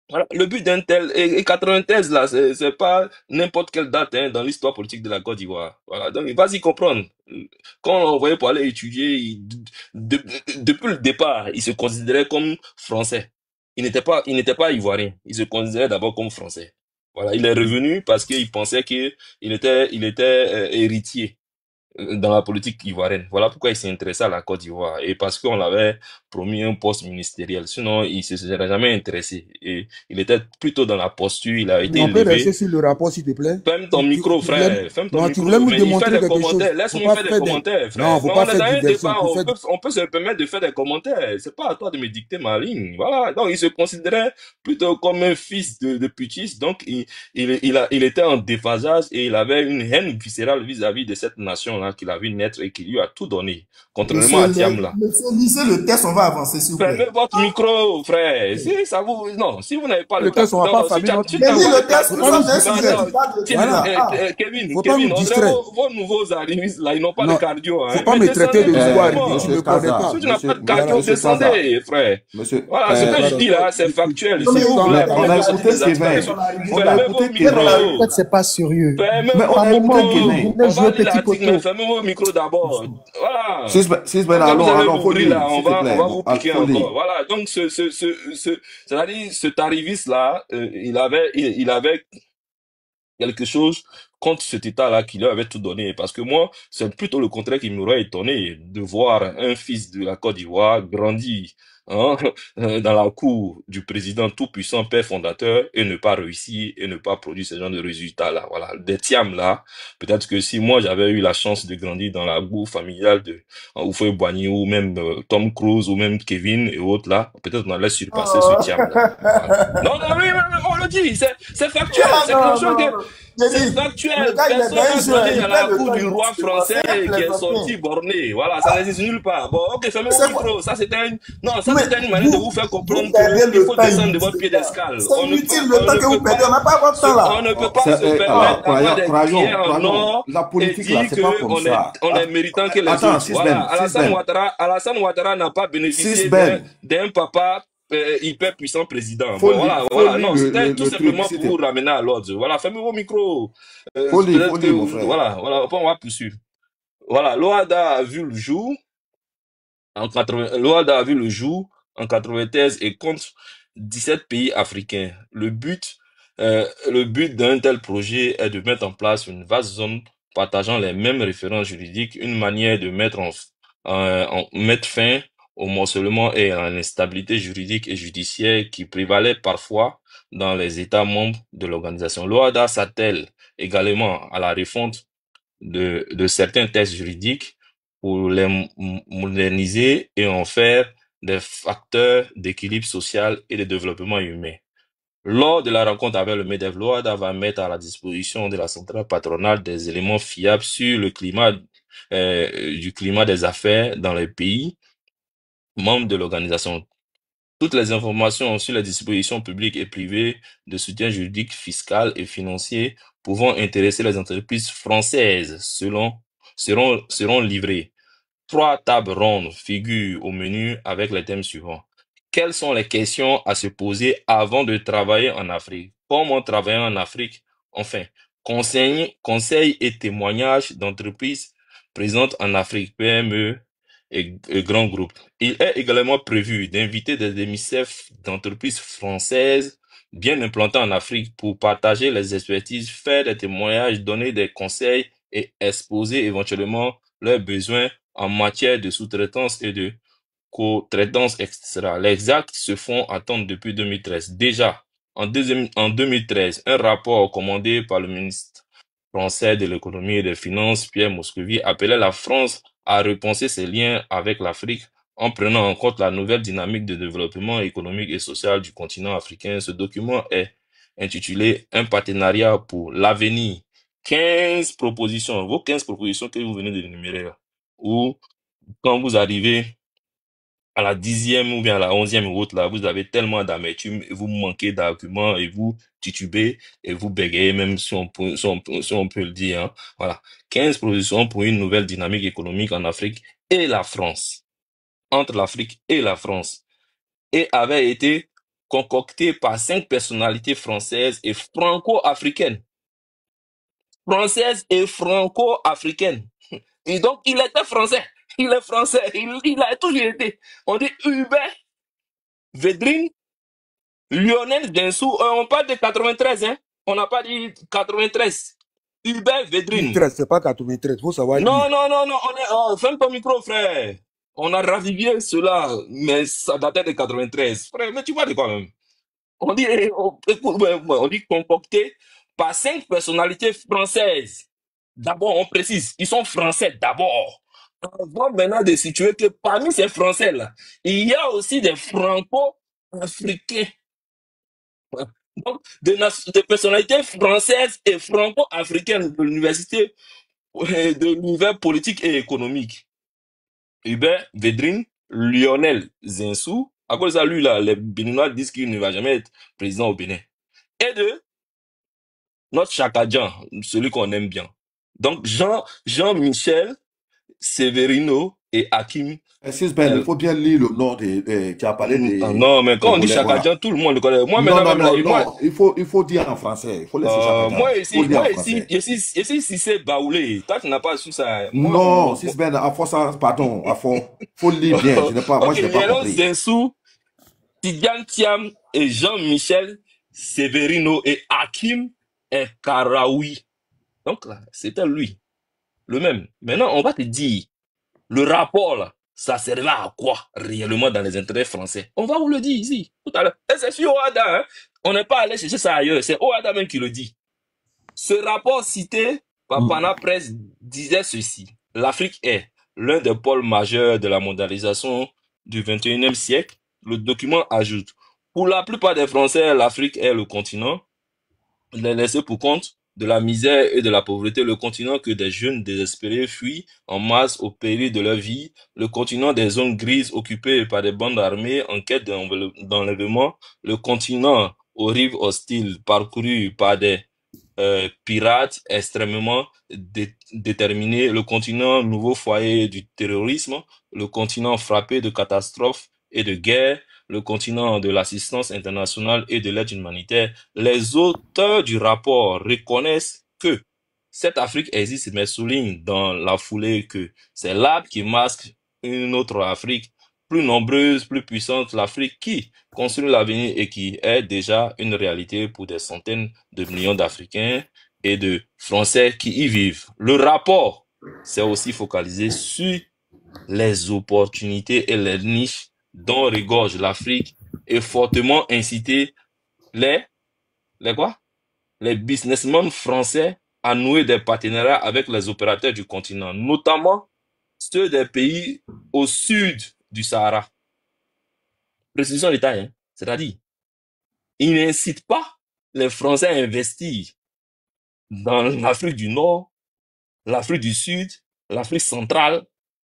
voilà, le but d'un tel, et 93 là, c'est pas n'importe quelle date hein, dans l'histoire politique de la Côte d'Ivoire. Voilà, donc vas-y comprendre. Quand on l'envoyait pour aller étudier, depuis le départ, il se considérait comme français. Il n'était pas ivoirien. Il se considérait d'abord comme français. Voilà, il est revenu parce qu'il pensait qu'il était héritier dans la politique ivoirienne. Voilà pourquoi il s'est intéressé à la Côte d'Ivoire. Et parce qu'on l'avait promis un poste ministériel. Sinon, il ne se serait jamais intéressé. Et il était plutôt dans la posture, il a été élevé.
On peut rester sur le rapport, s'il te plaît.
Ferme ton micro, frère. Ferme ton micro.
Tu voulais me démontrer quelque chose.
Laisse-moi faire des commentaires, frère.
Non, faut pas faire diversion.
On peut se permettre de faire des commentaires. C'est pas à toi de me dicter ma ligne. Voilà. Donc, il se considérait plutôt comme un fils de putschiste. Donc, il était en déphasage et il avait une haine viscérale vis-à-vis de cette nation-là qu'il a vu naître et qui lui a tout donné. Contrairement à Thiam là.
Lisez le test, on va avancer s'il vous plaît.
Fermez votre micro, frère. Si ça vous, non, si vous n'avez pas le
test, on va pas fermer notre micro.
Le test,
Kevin, vos nouveaux arrivistes là, ils n'ont pas de cardio.
Faut pas me traiter de joueur.
Je ne connais pas. Si tu n'as pas de cardio, descendez, frère. Voilà, ce que je dis là, c'est factuel. Si vous voulez,
on a écouté Kevin.
Fermez vos micros.
C'est pas sérieux.
Fermez vos micros d'abord. Voilà. On va vous piquer encore. Voilà. Donc, c'est-à-dire, cet arriviste-là, il avait quelque chose contre cet État-là qui lui avait tout donné. Parce que moi, c'est plutôt le contraire qui m'aurait étonné de voir un fils de la Côte d'Ivoire grandir hein, dans la cour du président tout-puissant, père fondateur, et ne pas réussir et ne pas produire ce genre de résultats-là. Voilà, des Thiam là. Peut-être que si moi j'avais eu la chance de grandir dans la boue familiale de Houphouët-Boigny ou même Tom Cruise ou même Kevin et autres là, peut-être on allait surpasser ce Thiam là. Voilà. Non, non, oui, on le dit, c'est factuel, c'est quelque chose que... C'est factuel. Personne n'a grandi dans la cour du roi français qui est sorti borné. Voilà, ça n'existe nulle part. Bon, ok, fermez vos micros. Ça, c'était une... Non, ça, c'était une manière de vous faire comprendre qu'il faut descendre de votre piédestal.
C'est inutile le temps que vous perdez. On n'a pas votre temps là.
On ne peut pas se permettre d'avoir des criers en or
la
et
politique là,
dire
c'est pas comme ça.
qu'on est méritant que les
Attends,
autres. Voilà, Alassane Ouattara n'a pas bénéficié d'un papa hyper puissant président. Bon, voilà, non, c'était tout simplement pour vous ramener à l'ordre. Voilà, fermez vos micros.
Faut lire, mon frère.
Voilà, on va poursuivre. Voilà, l'OADA a vu le jour l'OADA a vu le jour en 93 et compte 17 pays africains. Le but d'un tel projet est de mettre en place une vaste zone partageant les mêmes références juridiques, une manière de mettre fin au morcellement et à l'instabilité juridique et judiciaire qui prévalait parfois dans les États membres de l'organisation. L'OADA s'attelle également à la refonte de certains textes juridiques pour les moderniser et en faire des facteurs d'équilibre social et de développement humain. Lors de la rencontre avec le MEDEF, l'OADA va mettre à la disposition de la centrale patronale des éléments fiables sur le climat du climat des affaires dans les pays membres de l'organisation. Toutes les informations sur les dispositions publiques et privées de soutien juridique, fiscal et financier pouvant intéresser les entreprises françaises seront livrées. 3 tables rondes figurent au menu avec les thèmes suivants. Quelles sont les questions à se poser avant de travailler en Afrique? Comment travailler en Afrique? Enfin, conseils et témoignages d'entreprises présentes en Afrique, PME et grands groupes. Il est également prévu d'inviter des émissaires d'entreprises françaises bien implantées en Afrique pour partager les expertises, faire des témoignages, donner des conseils et exposer éventuellement leurs besoins en matière de sous-traitance et de co-traitance, etc. Les actes se font attendre depuis 2013. Déjà, en 2013, un rapport commandé par le ministre français de l'économie et des finances, Pierre Moscovici, appelait la France à repenser ses liens avec l'Afrique en prenant en compte la nouvelle dynamique de développement économique et social du continent africain. Ce document est intitulé Un partenariat pour l'avenir. 15 propositions, vos 15 propositions que vous venez d'énumérer là, ou quand vous arrivez à la 10e ou bien à la 11e route là, vous avez tellement d'amertume et vous manquez d'arguments et vous titubez et vous bégayez même si on peut le dire, hein. Voilà. 15 propositions pour une nouvelle dynamique économique en Afrique et la France. Entre l'Afrique et la France. Et avait été concocté par 5 personnalités françaises et franco-africaines. Françaises et franco-africaines. Et donc, il était français. Il est français. Il a toujours été. On dit Hubert Védrine, Lionel Densou. On parle de 93, hein. On n'a pas dit 93. Hubert Védrine.
93, c'est pas 93. Faut savoir
non,
dire.
non. Ferme ton micro, frère. On a ravivé cela, mais ça datait de 93. Frère, mais tu vois de quoi même? On dit concocté par 5 personnalités françaises. D'abord, on précise, ils sont français d'abord. Avant maintenant de situer que parmi ces Français-là, il y a aussi des franco-africains. Donc, des personnalités françaises et franco-africaines de l'université de l'univers politique et économique. Hubert Védrine, Lionel Zinsou. À cause de lui, là, les Béninois disent qu'il ne va jamais être président au Bénin. Et de notre Chakadjan, celui qu'on aime bien. Donc, Jean-Michel Severino et Hakim.
Il faut bien lire le nom tu as parlé des...
Non, mais quand on dit Chakadjan, tout le monde le connaît. Moi,
non. Il faut dire en français. Il faut laisser Chakadjan.
Moi, ici, si c'est Baoulé. Toi, tu n'as pas su ça.
Non, Sisben, à force, pardon, faut lire bien. Moi, je n'ai pas compris.
Zensou, Tidiane Thiam et Jean-Michel Severino et Hakim et Karaoui. Donc là, c'était lui. Le même. Maintenant, on va te dire le rapport là. ça servait à quoi réellement dans les intérêts français? On va vous le dire ici, tout à l'heure. Et c'est sur OHADA, hein. On n'est pas allé chercher ça ailleurs, c'est OHADA même qui le dit. Ce rapport cité par Pana Press disait ceci. L'Afrique est l'un des pôles majeurs de la mondialisation du 21e siècle. Le document ajoute, pour la plupart des Français, l'Afrique est le continent laissé pour compte de la misère et de la pauvreté, le continent que des jeunes désespérés fuient en masse au péril de leur vie, le continent des zones grises occupées par des bandes armées en quête d'enlèvement, le continent aux rives hostiles parcouru par des pirates extrêmement déterminés, le continent nouveau foyer du terrorisme, le continent frappé de catastrophes et de guerres, le continent de l'assistance internationale et de l'aide humanitaire. Les auteurs du rapport reconnaissent que cette Afrique existe, mais soulignent dans la foulée que c'est l'arbre qui masque une autre Afrique plus nombreuse, plus puissante, l'Afrique qui construit l'avenir et qui est déjà une réalité pour des centaines de millions d'Africains et de Français qui y vivent. Le rapport s'est aussi focalisé sur les opportunités et les niches dont regorge l'Afrique et fortement incité les quoi? Les businessmen français à nouer des partenariats avec les opérateurs du continent, notamment ceux des pays au sud du Sahara. Précision détail, hein? C'est-à-dire, ils n'incitent pas les Français à investir dans l'Afrique du Nord, l'Afrique du Sud, l'Afrique centrale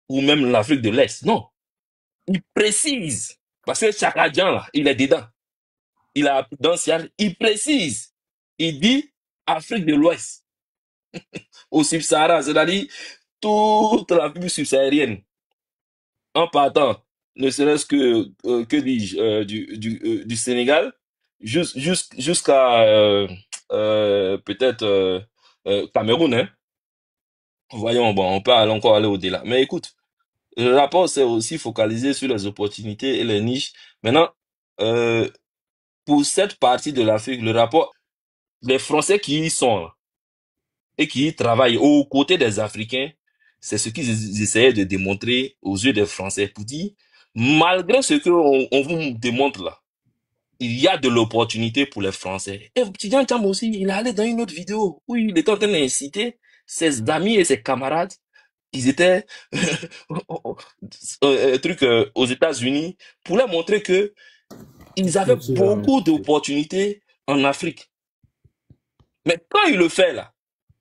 ou même l'Afrique de l'Est. Non. Ils précisent. Parce que Chakadjan, là, il est dedans. Il a dans il précise. Il dit Afrique de l'Ouest. Au Sub-Sahara, c'est-à-dire toute l'Afrique subsaharienne. En partant, ne serait-ce que dis-je, du Sénégal jusqu'à peut-être Cameroun, hein. Voyons, bon, on peut encore aller au-delà. Mais écoute, le rapport s'est aussi focalisé sur les opportunités et les niches. Maintenant, pour cette partie de l'Afrique, le rapport, les Français qui y sont là, et qui y travaillent aux côtés des Africains, c'est ce qu'ils essayaient de démontrer aux yeux des Français pour dire, malgré ce qu'on vous démontre là, il y a de l'opportunité pour les Français. Et Tidjane Thiam aussi, il est allé dans une autre vidéo où il était en train d'inciter ses amis et ses camarades. Ils étaient aux États-Unis pour leur montrer que ils avaient beaucoup d'opportunités en Afrique. Mais quand il le fait là,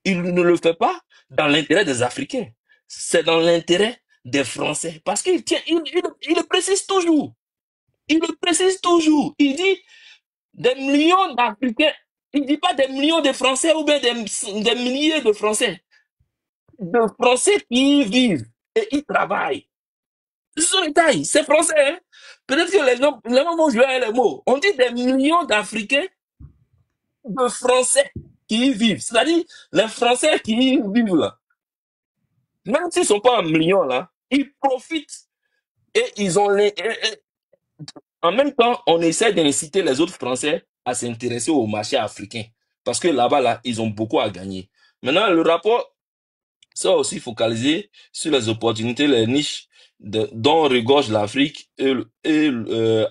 il ne le fait pas dans l'intérêt des Africains. C'est dans l'intérêt des Français. Parce qu'il tient, il le précise toujours. Il le précise toujours. Il dit des millions d'Africains. Il ne dit pas des millions de Français ou bien des milliers de Français. De Français qui y vivent et y travaillent. C'est français. Hein? Peut-être que les gens vont jouer avec les mots. On dit des millions d'Africains, de Français qui y vivent. C'est-à-dire les Français qui y vivent là. Même s'ils ne sont pas en millions là, ils profitent et ils ont en même temps, on essaie d'inciter les autres Français à s'intéresser au marché africain. Parce que là-bas, là, ils ont beaucoup à gagner. Maintenant, le rapport s'est aussi focalisé sur les opportunités, les niches dont regorge l'Afrique et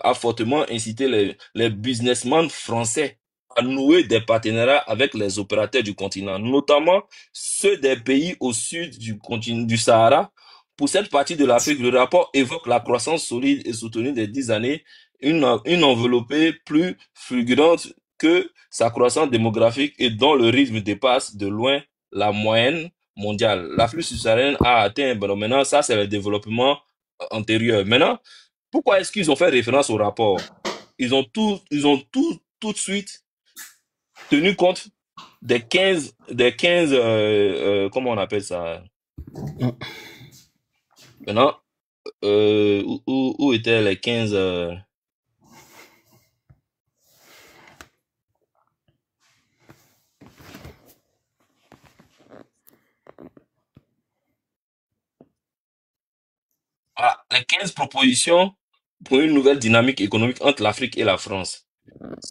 a fortement incité les businessmen français à nouer des partenariats avec les opérateurs du continent, notamment ceux des pays au sud du Sahara. Pour cette partie de l'Afrique, le rapport évoque la croissance solide et soutenue des 10 années, une enveloppée plus fulgurante que sa croissance démographique et dont le rythme dépasse de loin la moyenne mondiale. L'Afrique subsaharienne a atteint, bon, maintenant, ça c'est le développement antérieur. Maintenant, pourquoi est-ce qu'ils ont fait référence au rapport? Ils ont tout de suite tenu compte des 15 comment on appelle ça? Maintenant, où étaient les 15 les 15 propositions pour une nouvelle dynamique économique entre l'Afrique et la France.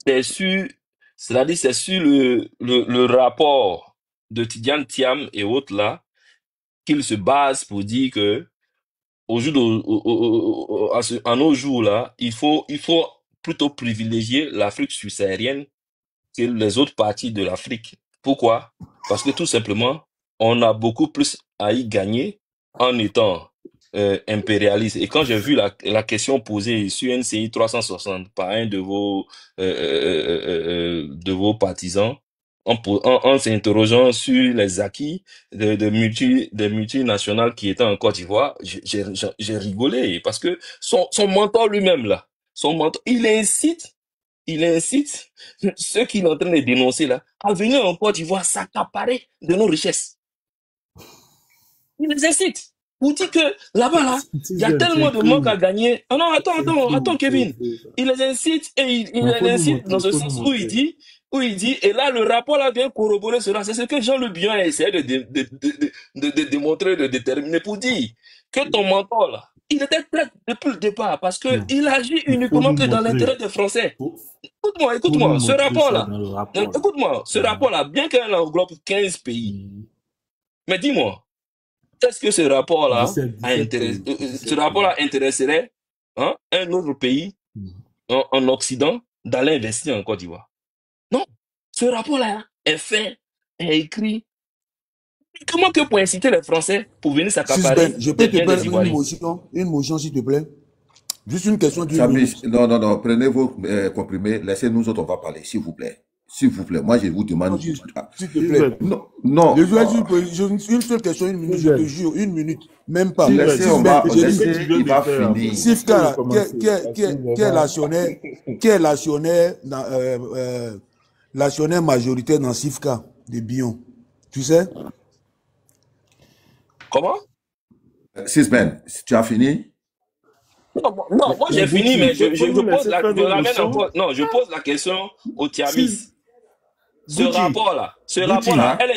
C'est sur le rapport de Tidjane Thiam et autres là qu'ils se basent pour dire que à nos jours là, il faut plutôt privilégier l'Afrique subsaharienne que les autres parties de l'Afrique. Pourquoi? Parce que tout simplement, on a beaucoup plus à y gagner en étant impérialiste. Et quand j'ai vu la question posée sur NCI 360 par un de vos partisans, en s'interrogeant sur les acquis des multinationales qui étaient en Côte d'Ivoire, j'ai rigolé parce que son mentor lui-même là, il incite ceux qu'il est en train de dénoncer là à venir en Côte d'Ivoire s'accaparer de nos richesses. Il les incite. Vous dit que là-bas, là, il y a tellement de manque à gagner. Ah non, attends, Kevin. Il les incite et il les incite dans ce sens où il dit, et là, le rapport là vient corroborer cela. C'est ce que Jean Le Bihan a essayé de démontrer, de déterminer pour dire que ton mentor là, il était prêt depuis le départ parce que il agit uniquement que dans l'intérêt des Français. Écoute-moi, ce rapport-là, bien qu'elle englobe 15 pays, mais dis-moi, est-ce que ce rapport-là intéresserait un autre pays en Occident d'aller investir en Côte d'Ivoire? Non. Ce rapport-là est fait, est écrit. Comment que pour inciter les Français pour venir s'accaparer
je peux te faire une motion, s'il te plaît? Juste une question d'une minute.
Non, prenez vos comprimés, laissez-nous autres, on va parler, s'il vous plaît. S'il vous plaît, moi je vous demande...
S'il te plaît.
Non.
Une seule question, une minute, je te jure, une minute, même pas.
Il va finir.
Sifka, qui est l'actionnaire majoritaire dans Sifka de Bion? Tu sais?
Comment?
Sisben, tu as fini?
Non, moi j'ai fini, mais je pose la question au Tiamis. Ce rapport-là, elle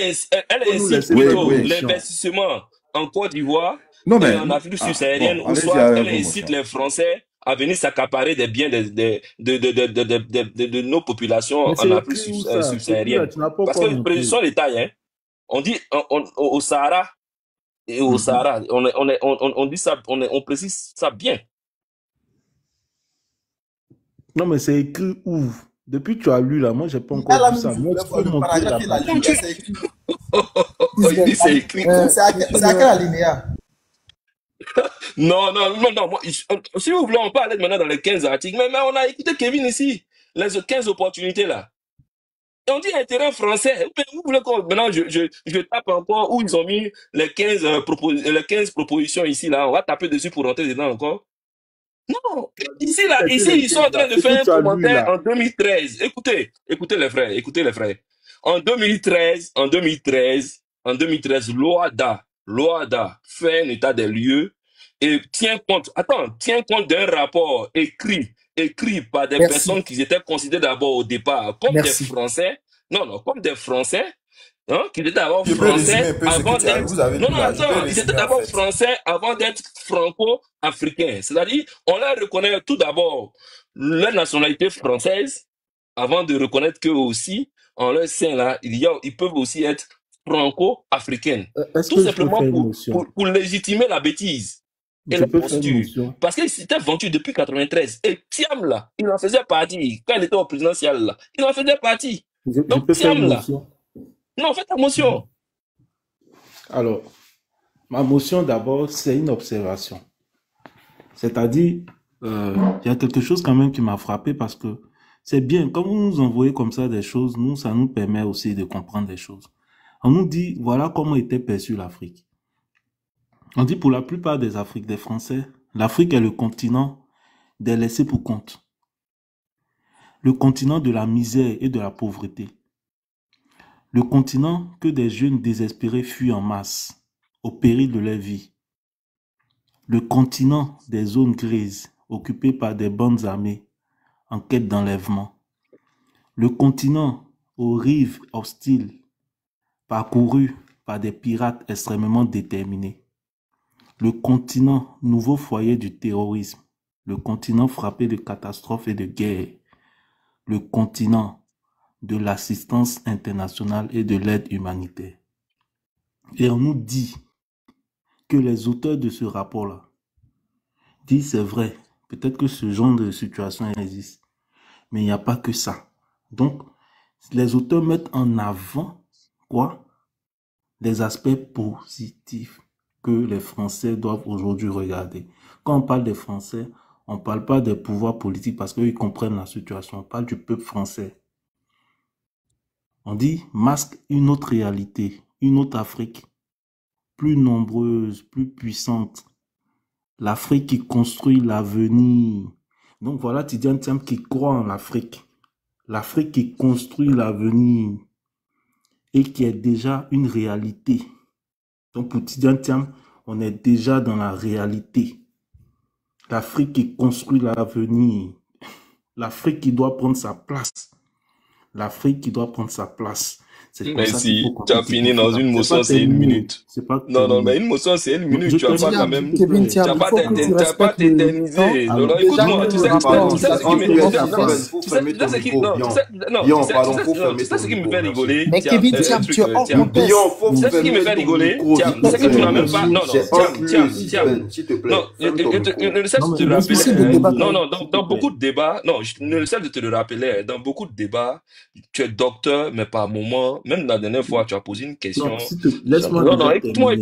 incite plutôt l'investissement en Côte d'Ivoire et en Afrique subsaharienne, ou soit elle incite les Français à venir s'accaparer des biens de nos populations en Afrique subsaharienne. Parce que, ce sont les tailles, hein. On dit au Sahara et au Sahara, on dit ça, on précise ça bien.
Non, mais c'est écrit où? Depuis que tu as lu là, moi j'ai pas encore vu ça. Moi, tu peux montrer la
c'est écrit. C'est à quel alinéa?
Non. Moi, si vous voulez, on peut aller maintenant dans les 15 articles. Mais on a écouté Kevin ici. Les 15 opportunités là. Et on dit intérêt français. Vous voulez que maintenant je tape encore où ils ont mis les 15 propositions ici là. On va taper dessus pour rentrer dedans encore. Non, ici, ils sont en train de faire un commentaire en 2013. Écoutez les frères. En 2013, l'OADA fait un état des lieux et tient compte d'un rapport écrit par des personnes qui étaient considérées d'abord au départ comme des Français. Comme des Français. Qui étaient d'abord français avant d'être... ils étaient d'abord français avant d'être franco-africains. C'est-à-dire, on leur reconnaît tout d'abord leur nationalité française avant de reconnaître qu'eux aussi, en leur sein là, ils peuvent aussi être franco-africains. Tout simplement pour légitimer la bêtise et la posture. Parce qu'ils s'étaient vendus depuis 93. Et Thiam là, il en faisait partie. Quand il était au présidentiel là, il en faisait partie. Donc Thiam là... Non, faites ta motion.
Alors, ma motion d'abord, c'est une observation. C'est-à-dire, il y a quelque chose quand même qui m'a frappé parce que c'est bien, quand vous nous envoyez comme ça des choses, ça nous permet aussi de comprendre des choses. On nous dit, voilà comment était perçue l'Afrique. On dit pour la plupart des Afriques, des Français, l'Afrique est le continent des laissés pour compte. Le continent de la misère et de la pauvreté. Le continent que des jeunes désespérés fuient en masse, au péril de leur vie. Le continent des zones grises, occupées par des bandes armées, en quête d'enlèvement. Le continent aux rives hostiles, parcouru par des pirates extrêmement déterminés. Le continent nouveau foyer du terrorisme. Le continent frappé de catastrophes et de guerres. Le continent de l'assistance internationale et de l'aide humanitaire. Et on nous dit que les auteurs de ce rapport-là dit c'est vrai. Peut-être que ce genre de situation existe. Mais il n'y a pas que ça. Donc, les auteurs mettent en avant quoi? Des aspects positifs que les Français doivent aujourd'hui regarder. Quand on parle des Français, on ne parle pas des pouvoirs politiques parce qu'ils comprennent la situation. On parle du peuple français. On dit masque une autre réalité, une autre Afrique, plus nombreuse, plus puissante. L'Afrique qui construit l'avenir. Donc voilà Tidiane Thiam qui croit en l'Afrique. L'Afrique qui construit l'avenir et qui est déjà une réalité. Donc pour Tidiane Thiam, on est déjà dans la réalité. L'Afrique qui construit l'avenir. L'Afrique qui doit prendre sa place. L'Afrique qui doit prendre sa place.
Mais si tu as fini dans une motion, c'est 1 minute. Non, non, mais une motion, c'est 1 minute. Tu n'as pas quand même. Tu n'as pas t'éterniser. Écoute-moi, tu sais ce qui me fait rigoler.
Mais Kevin, Thiam, tu es hors contexte.
Tu sais ce qui me fait rigoler. Thiam, c'est que tu n'as même pas. Non, Thiam. Non, le cesse de te le rappeler. Non, non, dans beaucoup de débats. Non, le cesse de te le rappeler. Dans beaucoup de débats, tu es docteur, mais par moment. Même la dernière fois, tu as posé une question. Non, écoute-moi.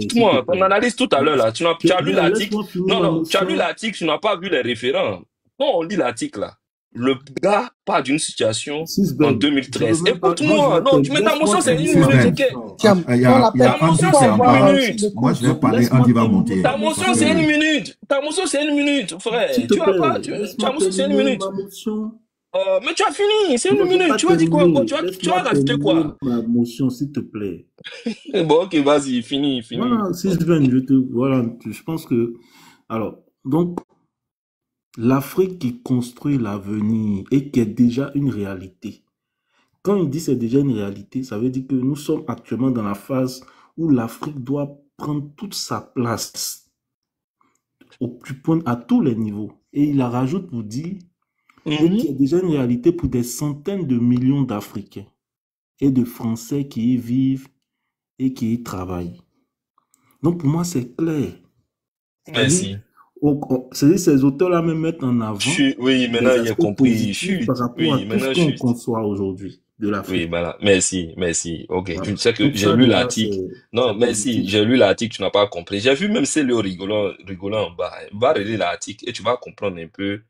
Ton analyse tout à l'heure, là. Tu as lu l'article. Non, tu as lu l'article, tu n'as pas vu les référents. Quand on lit l'article, là, le gars part d'une situation en 2013. Écoute-moi. Non, mais ta motion, c'est 1 minute.
Ta motion, c'est 1 minute. Moi, je vais parler, Andy va monter.
Ta motion, c'est 1 minute. Ta motion, c'est 1 minute, frère. Tu vas pas. Ta motion, c'est 1 minute. Mais tu as fini, c'est 1 minute. Tu vas dire quoi encore? Tu vas rajouter quoi?
Ma motion, s'il te plaît.
Bon, ok, vas-y, fini.
Voilà, voilà, je pense que. Alors, donc, l'Afrique qui construit l'avenir et qui est déjà une réalité. Quand il dit c'est déjà une réalité, ça veut dire que nous sommes actuellement dans la phase où l'Afrique doit prendre toute sa place au plus point à tous les niveaux. Et il la rajoute pour dire qui est déjà une réalité pour des centaines de millions d'Africains et de Français qui y vivent et qui y travaillent. Donc pour moi, c'est clair.
Merci.
C'est-à-dire ces auteurs-là me mettent en avant.
Oui, maintenant il a compris.
Par rapport à tout ce qu'on conçoit aujourd'hui de l'Afrique.
Oui, voilà. Merci. Ok, voilà. Tu sais que j'ai lu l'article. Non, merci. J'ai lu l'article, tu n'as pas compris. J'ai vu même Célio rigolant en bas. Va relire l'article et tu vas comprendre un peu,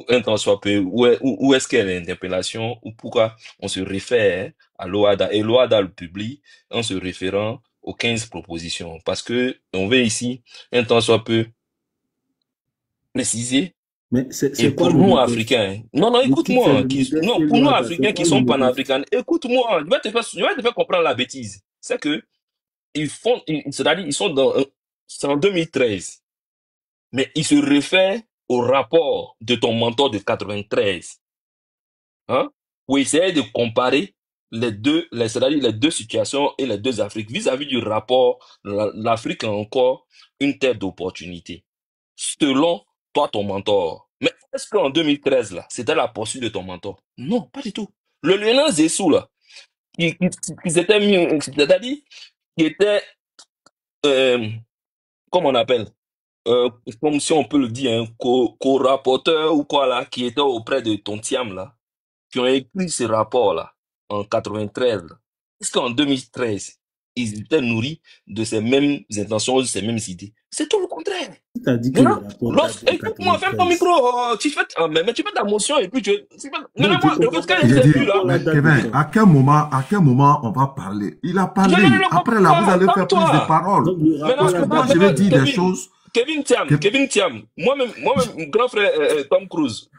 un temps soit peu, où est-ce qu'il y a l'interpellation, ou pourquoi on se réfère à l'OADA. Et l'OADA le publie en se référant aux 15 propositions. Parce que on veut ici, un temps soit peu, préciser.
Mais
et pour nous Africains, non, écoute-moi, pour nous Africains qui sont panafricains, écoute-moi, je vais te faire comprendre la bêtise. C'est que c'est-à-dire ils sont c'est en 2013, mais ils se réfèrent au rapport de ton mentor de 93, hein, pour essayer de comparer c'est-à-dire les deux situations et les deux Afriques vis-à-vis du rapport. L'Afrique a encore une terre d'opportunité, selon toi, ton mentor. Mais est-ce qu'en 2013, là, c'était la poursuite de ton mentor? Non, pas du tout. Le lieutenant Zessou, là, qui s'était mis, c'est-à-dire, qui était, comment on appelle, comme si on peut le dire, un co-rapporteur ou quoi, là, qui était auprès de ton Thiam, là, qui ont écrit ce rapport-là, en 93, là. Est-ce qu'en 2013, ils étaient nourris de ces mêmes intentions, de ces mêmes idées? C'est tout le contraire. Écoute-moi, ferme ton micro. Mais tu fais ta motion et puis tu.
Kevin, à quel moment on va parler? Il a parlé. Après là, vous allez faire plus de paroles. Je vais dire des choses.
Kevin Thiam, moi-même, grand frère Tom Cruise,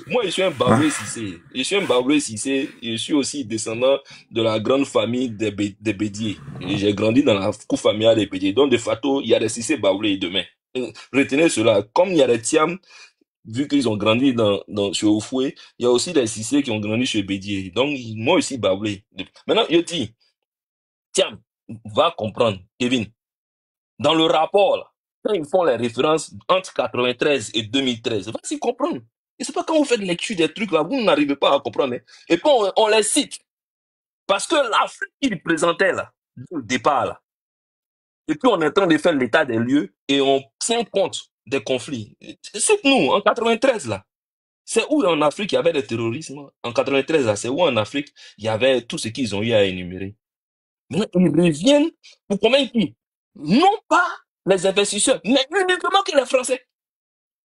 moi je suis un Baoulé Cissé. Je suis aussi descendant de la grande famille des Bédier. J'ai grandi dans la cour familiale des Bédier. Donc de facto, il y a des Cissé Baoulé demain. Retenez cela. Comme il y a des Thiam, vu qu'ils ont grandi chez Oufoué, il y a aussi des Cissé qui ont grandi chez Bédier. Donc moi aussi Baoulé. Maintenant, je dis, Thiam, va comprendre, Kevin, dans le rapport là, quand ils font les références entre 93 et 2013, vas-y comprendre. Et c'est pas quand vous faites lecture des trucs là, vous n'arrivez pas à comprendre. Hein. Et puis on les cite. Parce que l'Afrique qu'ils présentaient là, dès le départ là. Et puis on est en train de faire l'état des lieux et on tient compte des conflits. C'est nous, en 93, là. C'est où en Afrique il y avait le terrorisme? En 93, là, c'est où en Afrique il y avait tout ce qu'ils ont eu à énumérer. Maintenant, ils reviennent pour convaincre qui? Non pas les investisseurs, mais uniquement que les Français.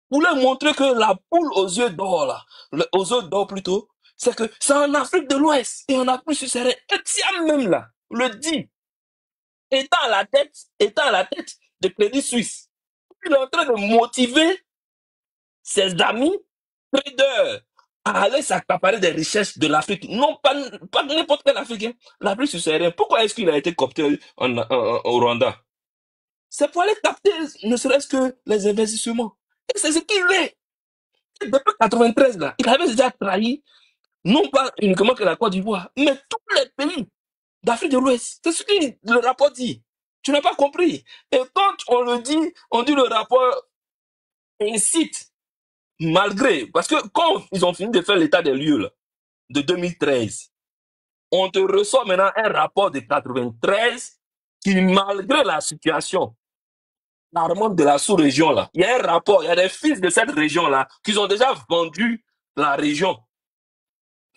Pour leur montrer que la poule aux yeux d'or, là, aux yeux d'or plutôt, c'est que c'est en Afrique de l'Ouest. Et on a plus sur serré. Etiam même là, le dit, étant à la tête de Crédit Suisse. Il est en train de motiver ses amis traders à aller s'accaparer des richesses de l'Afrique. Non, pas n'importe quel Africain. L'Afrique subsaharienne. Pourquoi est-ce qu'il a été coopté au Rwanda? C'est pour aller capter ne serait-ce que les investissements. Et c'est ce qu'il est. Depuis 93, là, il avait déjà trahi, non pas uniquement que la Côte d'Ivoire, mais tous les pays d'Afrique de l'Ouest. C'est ce que le rapport dit. Tu n'as pas compris. Et quand on le dit, on dit le rapport incite, malgré, parce que quand ils ont fini de faire l'état des lieux là, de 2013, on te ressort maintenant un rapport de 93 qui, malgré la situation alarmante de la sous-région là, il y a un rapport, il y a des fils de cette région là qui ont déjà vendu la région.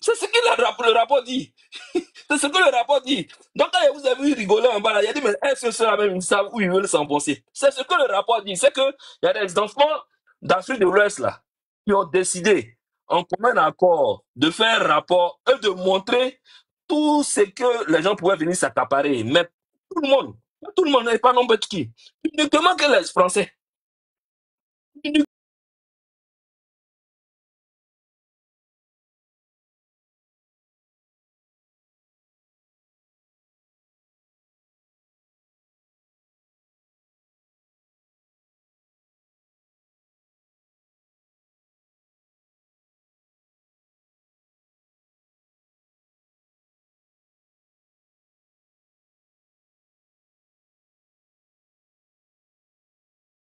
C'est ce que le rapport dit. C'est ce que le rapport dit. Donc, quand vous avez rigolé en bas, là, il a dit, mais est-ce que ceux-là même, ils savent où ils veulent s'enfoncer? C'est ce que le rapport dit. C'est qu'il y a des enfants d'Afrique de l'Ouest, là, qui ont décidé, en commun accord, de faire un rapport et de montrer tout ce que les gens pouvaient venir s'accaparer. Mais tout le monde n'est pas n'importe qui. Uniquement que les Français.